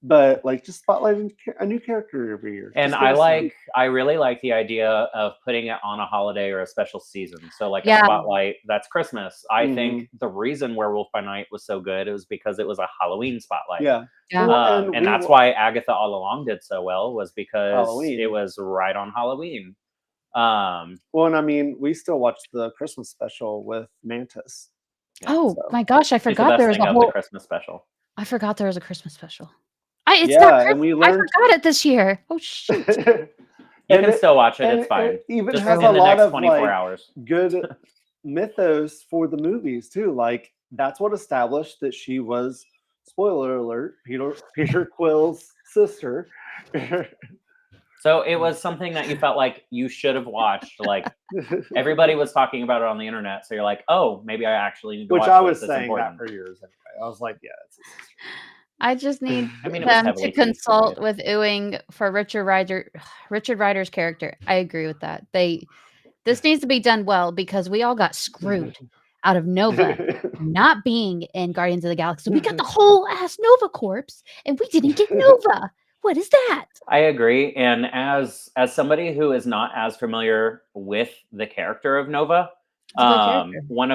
But like just spotlighting a new character every year. And Just give us some- I really like the idea of putting it on a holiday or a special season. So like Yeah. a spotlight, that's Christmas. I Mhm. think the reason Werewolf by Night was so good was because it was a Halloween spotlight. Yeah. Yeah. Well, And that's why Agatha All Along did so well, was because Halloween. it was right on Halloween. Well, and I mean, we still watch the Christmas special with Mantis. Oh so- my gosh, I It's the forgot best there was thing a of whole the Christmas special. I forgot there was a Christmas special. It's Yeah, not and Christmas. we I learned- forgot it this year. Oh shoot. You And can still watch it, and it's fine. It even Just has in a the lot next of 24 like, hours. good mythos for the movies too. Like that's what established that she was, spoiler alert, Peter Quill's sister. So it was something that you felt like you should have watched. Like everybody was talking about it on the internet, so you're like, oh, maybe I actually need to Which watch I this. was It's saying important. that for years anyway. I was like, yeah, it's his sister. I just need I mean, it was them heavily to teased, consult right? with Ewing for Richard Rider's character. I agree with that. This needs to be done well because we all got screwed out of Nova not being in Guardians of the Galaxy. We got the whole ass Nova Corps and we didn't get Nova. What is that? I agree. And as somebody who is not as familiar with the character of Nova, It's a good character. one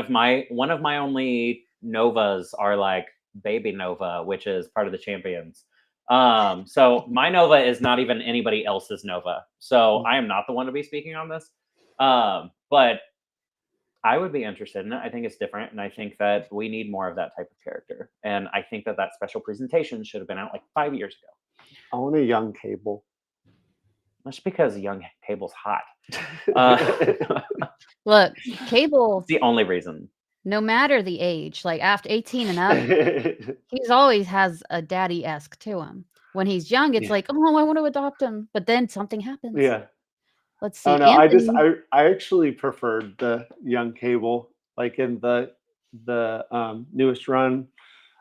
of my only Novas are like Baby Nova, which is part of the Champions. So my Nova is not even anybody else's Nova. So I am not the one to be speaking on this. But I would be interested in it. I think it's different, and I think that we need more of that type of character. And I think that special presentation should have been out like 5 years ago. I want a young Cable. That's because young Cable's hot. Look, Cable, The only reason. no matter the age, like after 18 and up, he's always has a daddy-esque to him. When he's young, it's Yeah. like, oh, I want to adopt him. But then something happens. Yeah. Let's see. Oh no, Anthony, I actually preferred the young Cable. Like in the newest run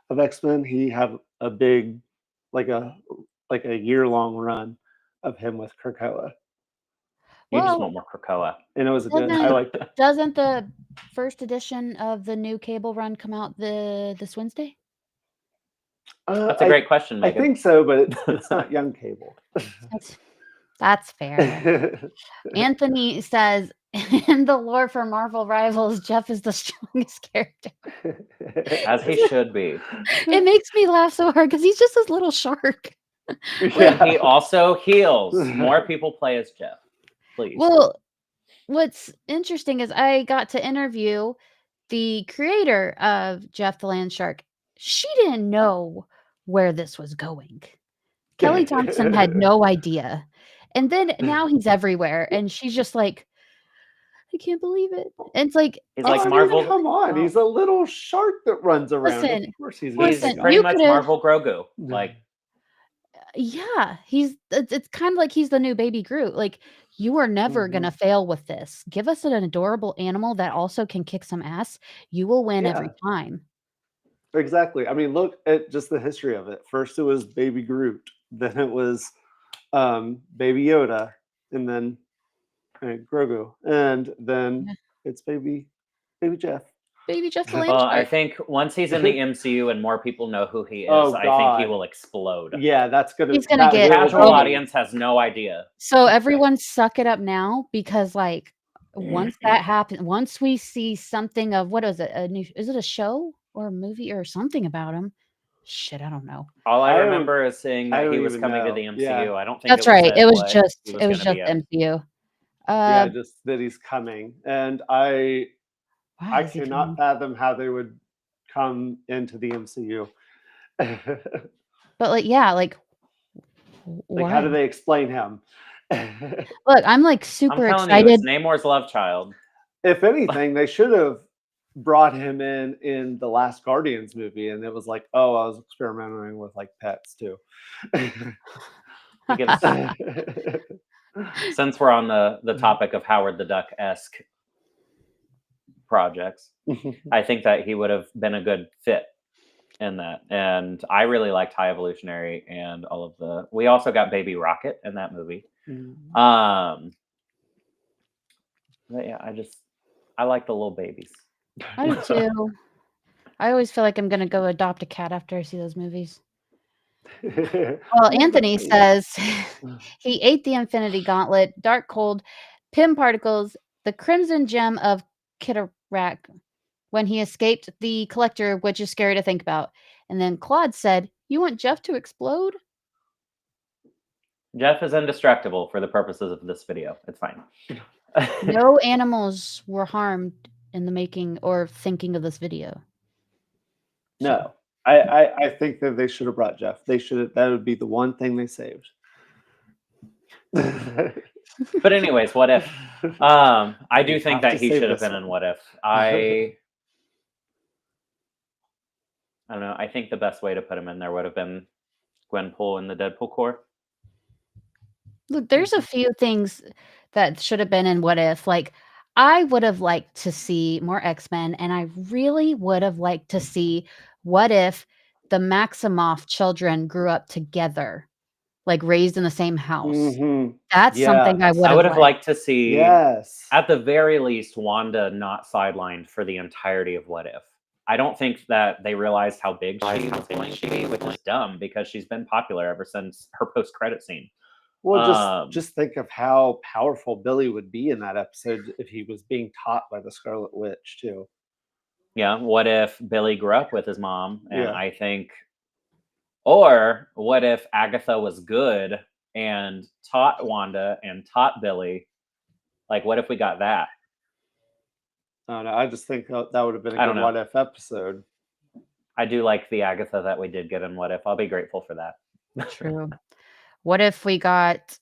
of X-Men, he had a big like a year-long run of him with Krakoa. You just Well- want more Krakoa. And it was good. I Doesn't- liked it. doesn't the first edition of the new Cable run come out this Wednesday? That's a great question, I Megan. think so, but it's not young Cable. That's fair. Anthony says, in the lore for Marvel Rivals, Jeff is the strongest character. As he should be. It makes me laugh so hard because he's just this little shark. And he also heals. More people play as Jeff. Please. Well, what's interesting is I got to interview the creator of Jeff the Land Shark. She didn't know where this was going. Kelly Thompson had no idea. And then now he's everywhere. And she's just like, I can't believe it. And it's like, He's like I mean, Marvel. come on, he's a little shark that runs around. Listen, Of course he's He's gonna listen, be pretty you much could've- Marvel Grogu. Like, yeah, it's kind of like he's the new baby Groot. Like, you are never Mhm. gonna fail with this. Give us an adorable animal that also can kick some ass. You will win every Yeah. time. Exactly. I mean, look at just the history of it. First, it was Baby Groot. Then it was Baby Yoda, and then Grogu, and then Yeah. it's Baby Jeff. Baby Jeff the Land well, I Shark. think once he's in the MCU and more people know who he is, Oh, I think he God. will explode. Yeah, that's gonna. He's gonna that get- The will casual Oh. be- audience has no idea. So everyone suck it up now because like once that happens, once we see something of what is it? Is it a show or a movie or something about him? Shit, I don't know. All I I don't- remember is seeing I that he don't was even coming to know. the MCU. Yeah. I don't think That's right. said It was what just he it was gonna just be in. MCU. Yeah, just that he's coming, and I Why is he cannot coming? fathom how they would come into the MCU. But like, yeah, like Like, how do they explain him? Look, I'm like I'm super telling you, excited. it's Namor's love child. If anything, they should have brought him in the last Guardians movie, and it was like, oh, I was experimenting with like pets too. He gets, since we're on the topic of Howard the Duck-esque projects, I think that he would have been a good fit in that. And I really liked High Evolutionary and all of the. We also got Baby Rocket in that movie. But yeah, I like the little babies. I do too. I always feel like I'm gonna go adopt a cat after I see those movies. Well, Anthony says he ate the Infinity Gauntlet, Dark Cold, Pym particles, the Crimson Gem of Kitarak when he escaped the Collector, which is scary to think about. And then Claude said, "You want Jeff to explode?" Jeff is indestructible for the purposes of this video. It's fine. No animals were harmed in the making or thinking of this video. No, I think that they should have brought Jeff. They should have. That would be the one thing they saved. But anyways, What If? I do think that he should have been in What If. I don't know. I think the best way to put him in there would have been Gwenpool in the Deadpool Corps. Look, there's a few things that should have been in What If. Like, I would have liked to see more X-Men, and I really would have liked to see what if the Maximoff children grew up together, like raised in the same house. That's something I would have liked to see. Yes. At the very least, Wanda not sidelined for the entirety of What If. I don't think that they realized how big she was going to be, which is dumb because she's been popular ever since her post-credit scene. Well, just think of how powerful Billy would be in that episode if he was being taught by the Scarlet Witch too. Yeah, what if Billy grew up with his mom? And I think, or what if Agatha was good and taught Wanda and taught Billy? Like, what if we got that? I don't know. I just think that would have been a good What If episode. I do like the Agatha that we did get in What If. I'll be grateful for that. True. What if we got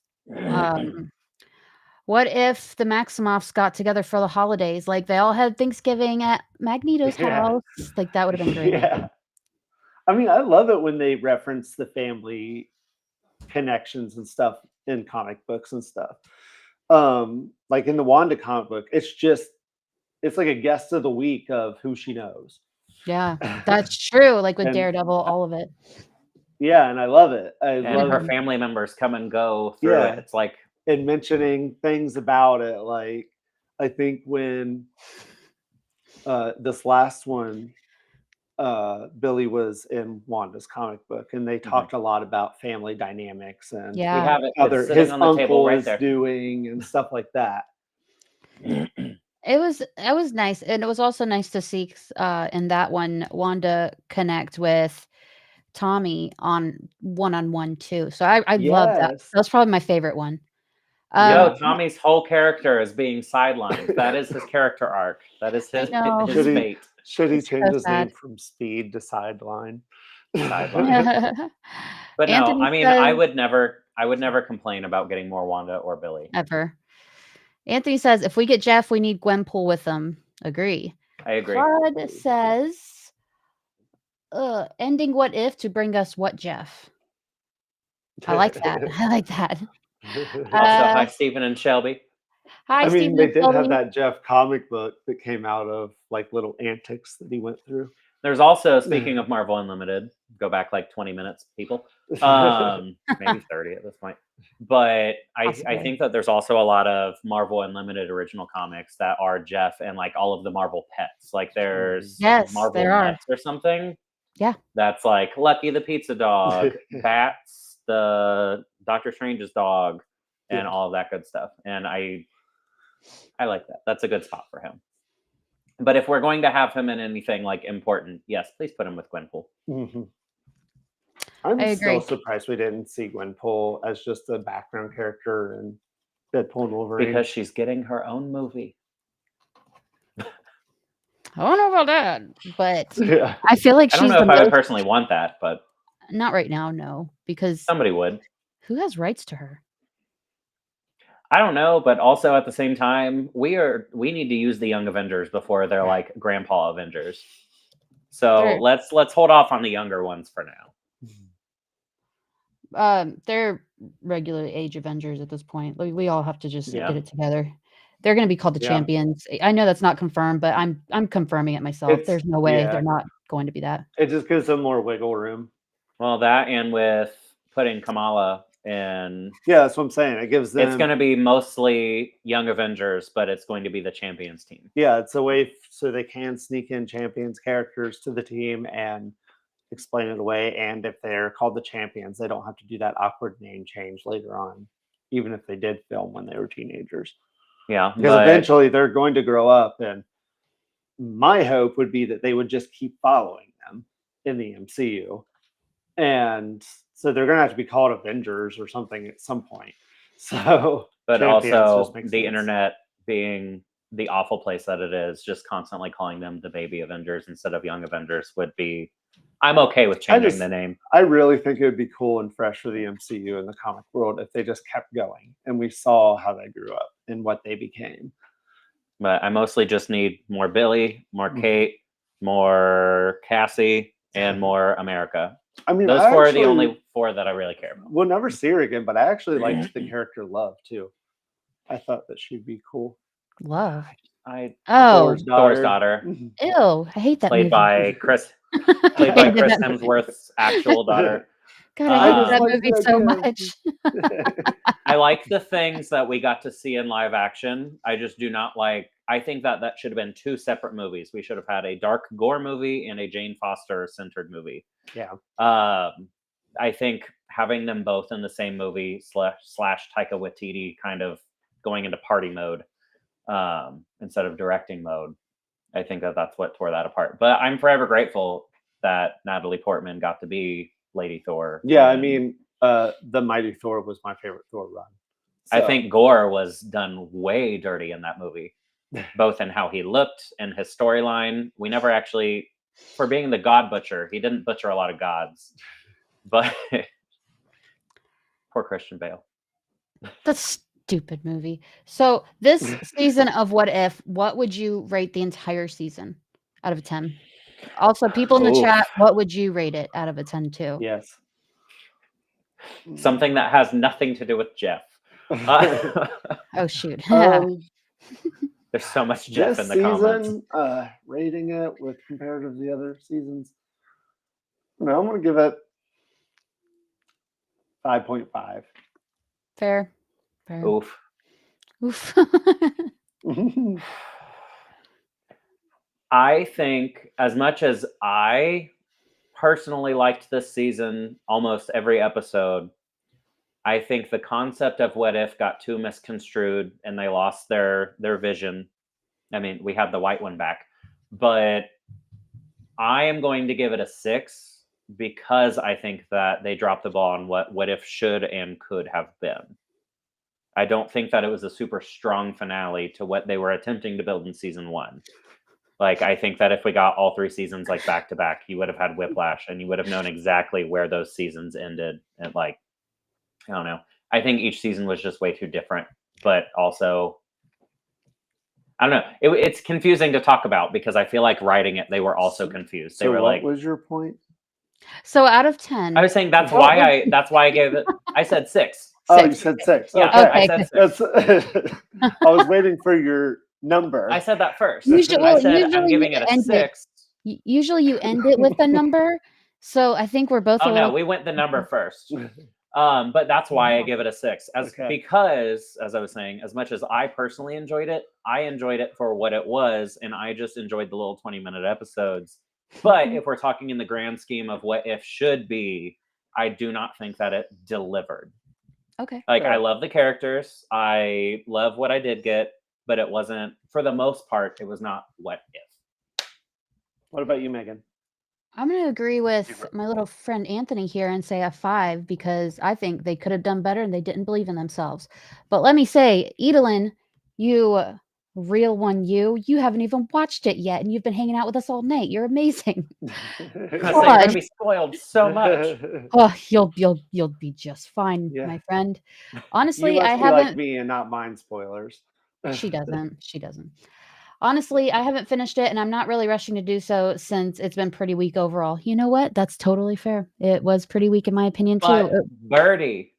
what if the Maximoffs got together for the holidays? Like they all had Thanksgiving at Magneto's house. Like that would have been great. Yeah. I mean, I love it when they reference the family connections and stuff in comic books and stuff. Like in the Wanda comic book, it's like a guest of the week of who she knows. Yeah, that's true. Like with Daredevil, all of it. Yeah, and I love it. And her family members come and go through it. It's like, and mentioning things about it. Like I think when this last one, Billy was in Wanda's comic book, and they talked a lot about family dynamics and we have it his on the table uncle right is there. doing and stuff like that. It was nice, and it was also nice to see in that one Wanda connect with Tommy on one-on-one too. So I love that. That was probably my favorite one. Tommy's whole character is being sidelined. That is his character arc. That is his fate. Should he change his name from Speed to Sideline? Sideline. But no, I mean, I would never complain about getting more Wanda or Billy. Ever. Anthony says, if we get Jeff, we need Gwenpool with them. Agree. I agree. Claude says, ending What If to bring us what, Jeff? I like that. I like that. Also, hi, Stephen and Shelby. Hi, I Stephen. mean, they did have that Jeff comic book that came out of like little antics that he went through. There's also, speaking of Marvel Unlimited, go back like 20 minutes, people. Maybe 30 at this point. But I think that there's also a lot of Marvel Unlimited original comics that are Jeff and like all of the Marvel pets. Like there's Marvel Pets or something. Yeah. That's like Lucky the pizza dog, Bats, the Doctor Strange's dog, and all of that good stuff. And I like that. That's a good spot for him. But if we're going to have him in anything like important, yes, please put him with Gwenpool. I'm still surprised we didn't see Gwenpool as just a background character in Deadpool and Wolverine. Because she's getting her own movie. I don't know about that, but I feel like she's. I don't know if I would personally want that, but not right now, no, because somebody would. Who has rights to her? I don't know, but also at the same time, we need to use the Young Avengers before they're like Grandpa Avengers. So They're- let's hold off on the younger ones for now. They're regular age Avengers at this point. Like, we all have to just Yeah. get it together. They're going to be called the Yeah. champions. I know that's not confirmed, but I'm confirming it myself. It's- There's no way yeah. they're not going to be that. It just gives them more wiggle room. Well, that and with putting Kamala in, Yeah, that's what I'm saying. It gives them. it's going to be mostly Young Avengers, but it's going to be the champions team. Yeah, it's a way so they can sneak in champions characters to the team and explain it away. And if they're called the champions, they don't have to do that awkward name change later on, even if they did film when they were teenagers. Yeah, Because but eventually they're going to grow up, and my hope would be that they would just keep following them in the MCU. And so they're going to have to be called Avengers or something at some point. So, but champions also just makes the sense. internet being the awful place that it is, just constantly calling them the baby Avengers instead of Young Avengers would be. I'm okay with changing just- the name. I really think it would be cool and fresh for the MCU and the comic world if they just kept going and we saw how they grew up and what they became. But I mostly just need more Billy, more Mhm. Kate, more Cassie, and more America. I mean, Those I four are the actually- only four that I really care about. We'll never see her again, but I actually liked the character Love too. I thought that she'd be cool. Love. Thor's Oh, daughter, Mhm. ew! I hate that played movie. by Chris I Chris hated that movie. Hemsworth's actual daughter. God, I I just hate that like movie the so idea. much. I like the things that we got to see in live action. I just do not like. I think that should have been two separate movies. We should have had a dark gore movie and a Jane Foster centered movie. Yeah. I think having them both in the same movie slash Taika Waititi kind of going into party mode instead of directing mode. I think that's what tore that apart. But I'm forever grateful that Natalie Portman got to be Lady Thor. Yeah, I and mean, the Mighty Thor was my favorite Thor run. I So, think Gore was done way dirty in that movie, both in how he looked and his storyline. We never actually, for being the God Butcher, he didn't butcher a lot of gods. But poor Christian Bale. That's stupid movie. So this season of What If, what would you rate the entire season out of a 10? Also, people in the Oof. chat, what would you rate it out of a 10 too? yes. Something that has nothing to do with Jeff. Oh shoot. There's so much Jeff This in the comments. season, rating it with comparative to the other seasons. No, I'm gonna give it 5.5. Fair. Fair. Oof. Oof. I think as much as I personally liked this season, almost every episode, I think the concept of What If got too misconstrued and they lost their vision. I mean, we had the white one back, but I am going to give it a 6 because I think that they dropped the ball on what If should and could have been. I don't think that it was a super strong finale to what they were attempting to build in season 1. Like, I think that if we got all 3 seasons like back to back, you would have had Whiplash and you would have known exactly where those seasons ended. And like, I don't know. I think each season was just way too different, but also, I don't know. It's confusing to talk about because I feel like writing it, they were also confused. They So were what like, was your point? So out of 10. I was saying that's What why I gave it. I said 6. Oh, you 6. said 6. Yeah, Okay. I said 6. That's, I was waiting for your number. I said that first. Usually- I well, said I'm usually giving you it a end it- 6. Usually you end it with a number. So I think we're both Oh a no, little we went the number first. But that's why I give it a 6. Because, as I was saying, as much as I personally enjoyed it, I enjoyed it for what it was, and I just enjoyed the little 20-minute episodes. But if we're talking in the grand scheme of What If should be, I do not think that it delivered. Okay. Like, I Right. love the characters. I love what I did get, but it wasn't, for the most part, it was not What If. What about you, Megan? I'm going to agree with my little friend Anthony here and say a 5 because I think they could have done better and they didn't believe in themselves. But let me say, Edelin, you real one, you haven't even watched it yet, and you've been hanging out with us all night. You're amazing. You're gonna be spoiled so much. Oh, you'll be just fine, Yeah. my friend. You Honestly, I must be like haven't. me and not mind spoilers. She doesn't. She doesn't. Honestly, I haven't finished it, and I'm not really rushing to do so since it's been pretty weak overall. You know what? That's totally fair. It was pretty weak in my opinion too. But Birdie,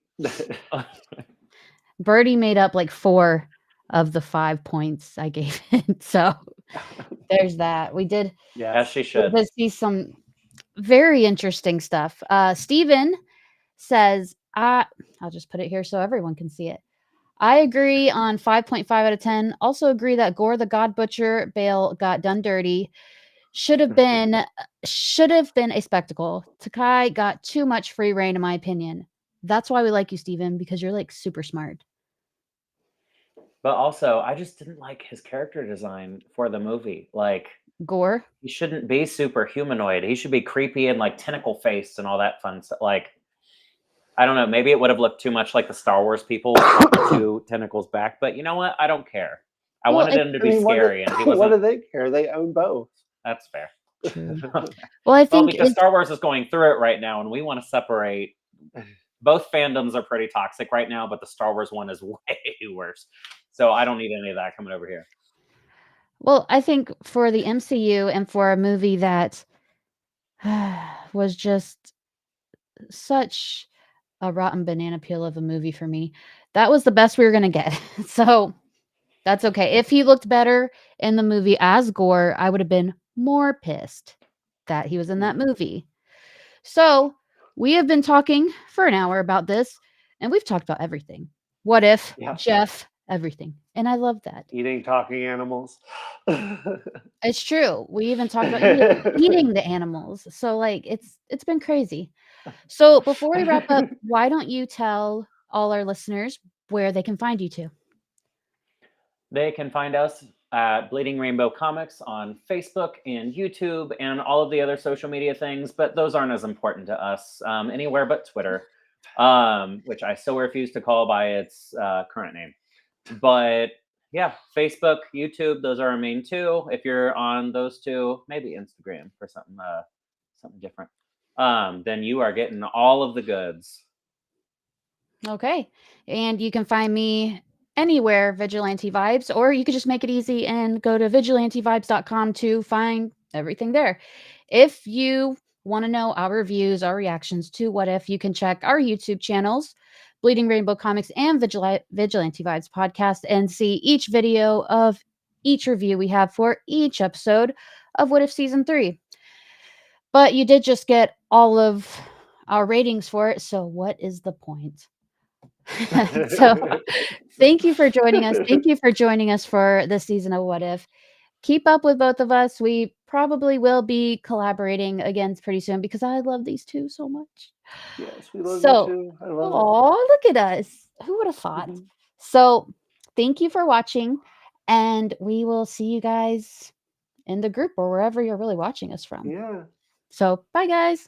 Birdie made up like 4 of the 5 points I gave it. So there's that. We did as she we should. did see some very interesting stuff. Steven says, I'll just put it here so everyone can see it. I agree on 5.5 out of 10. Also agree that Gore the God Butcher Bale got done dirty. Should have been a spectacle. Takai got too much free reign, in my opinion. That's why we like you, Steven, because you're like super smart. But also, I just didn't like his character design for the movie. Like, Gore. he shouldn't be super humanoid. He should be creepy and like tentacle face and all that fun stuff. Like, I don't know. Maybe it would have looked too much like the Star Wars people with the 2 tentacles back. But you know what? I don't care. I Well, wanted him to be scary, and he What wasn't. do they care? They own both. That's fair. Well, I think because Star Wars is going through it right now, and we want to separate. Both fandoms are pretty toxic right now, but the Star Wars one is way worse. So I don't need any of that coming over here. Well, I think for the MCU and for a movie that was just such a rotten banana peel of a movie for me, that was the best we were going to get. So that's okay. If he looked better in the movie as Gore, I would have been more pissed that he was in that movie. So we have been talking for an hour about this, and we've talked about everything. What if, Jeff, everything. And I love that. Eating talking animals. It's true. We even talked about eating the animals. So like it's been crazy. So before we wrap up, why don't you tell all our listeners where they can find you two? They can find us at Bleeding Rainbow Comics on Facebook and YouTube and all of the other social media things, but those aren't as important to us anywhere but Twitter, which I still refuse to call by its current name. But yeah, Facebook, YouTube, those are our main 2. If you're on those 2, maybe Instagram for something different, then you are getting all of the goods. Okay. And you can find me anywhere, Vigilante Vibes, or you could just make it easy and go to vigilantevibes.com to find everything there. If you want to know our reviews, our reactions to What If, you can check our YouTube channels, Bleeding Rainbow Comics and Vigilante Vibes podcast, and see each video of each review we have for each episode of What If Season 3. But you did just get all of our ratings for it, so what is the point? So thank you for joining us. Thank you for joining us for this season of What If. Keep up with both of us. We probably will be collaborating again pretty soon because I love these 2 so much. Yes, we love you too. I love it. Oh, look at us. Who would have thought? So thank you for watching, and we will see you guys in the group or wherever you're really watching us from. Yeah. So bye, guys.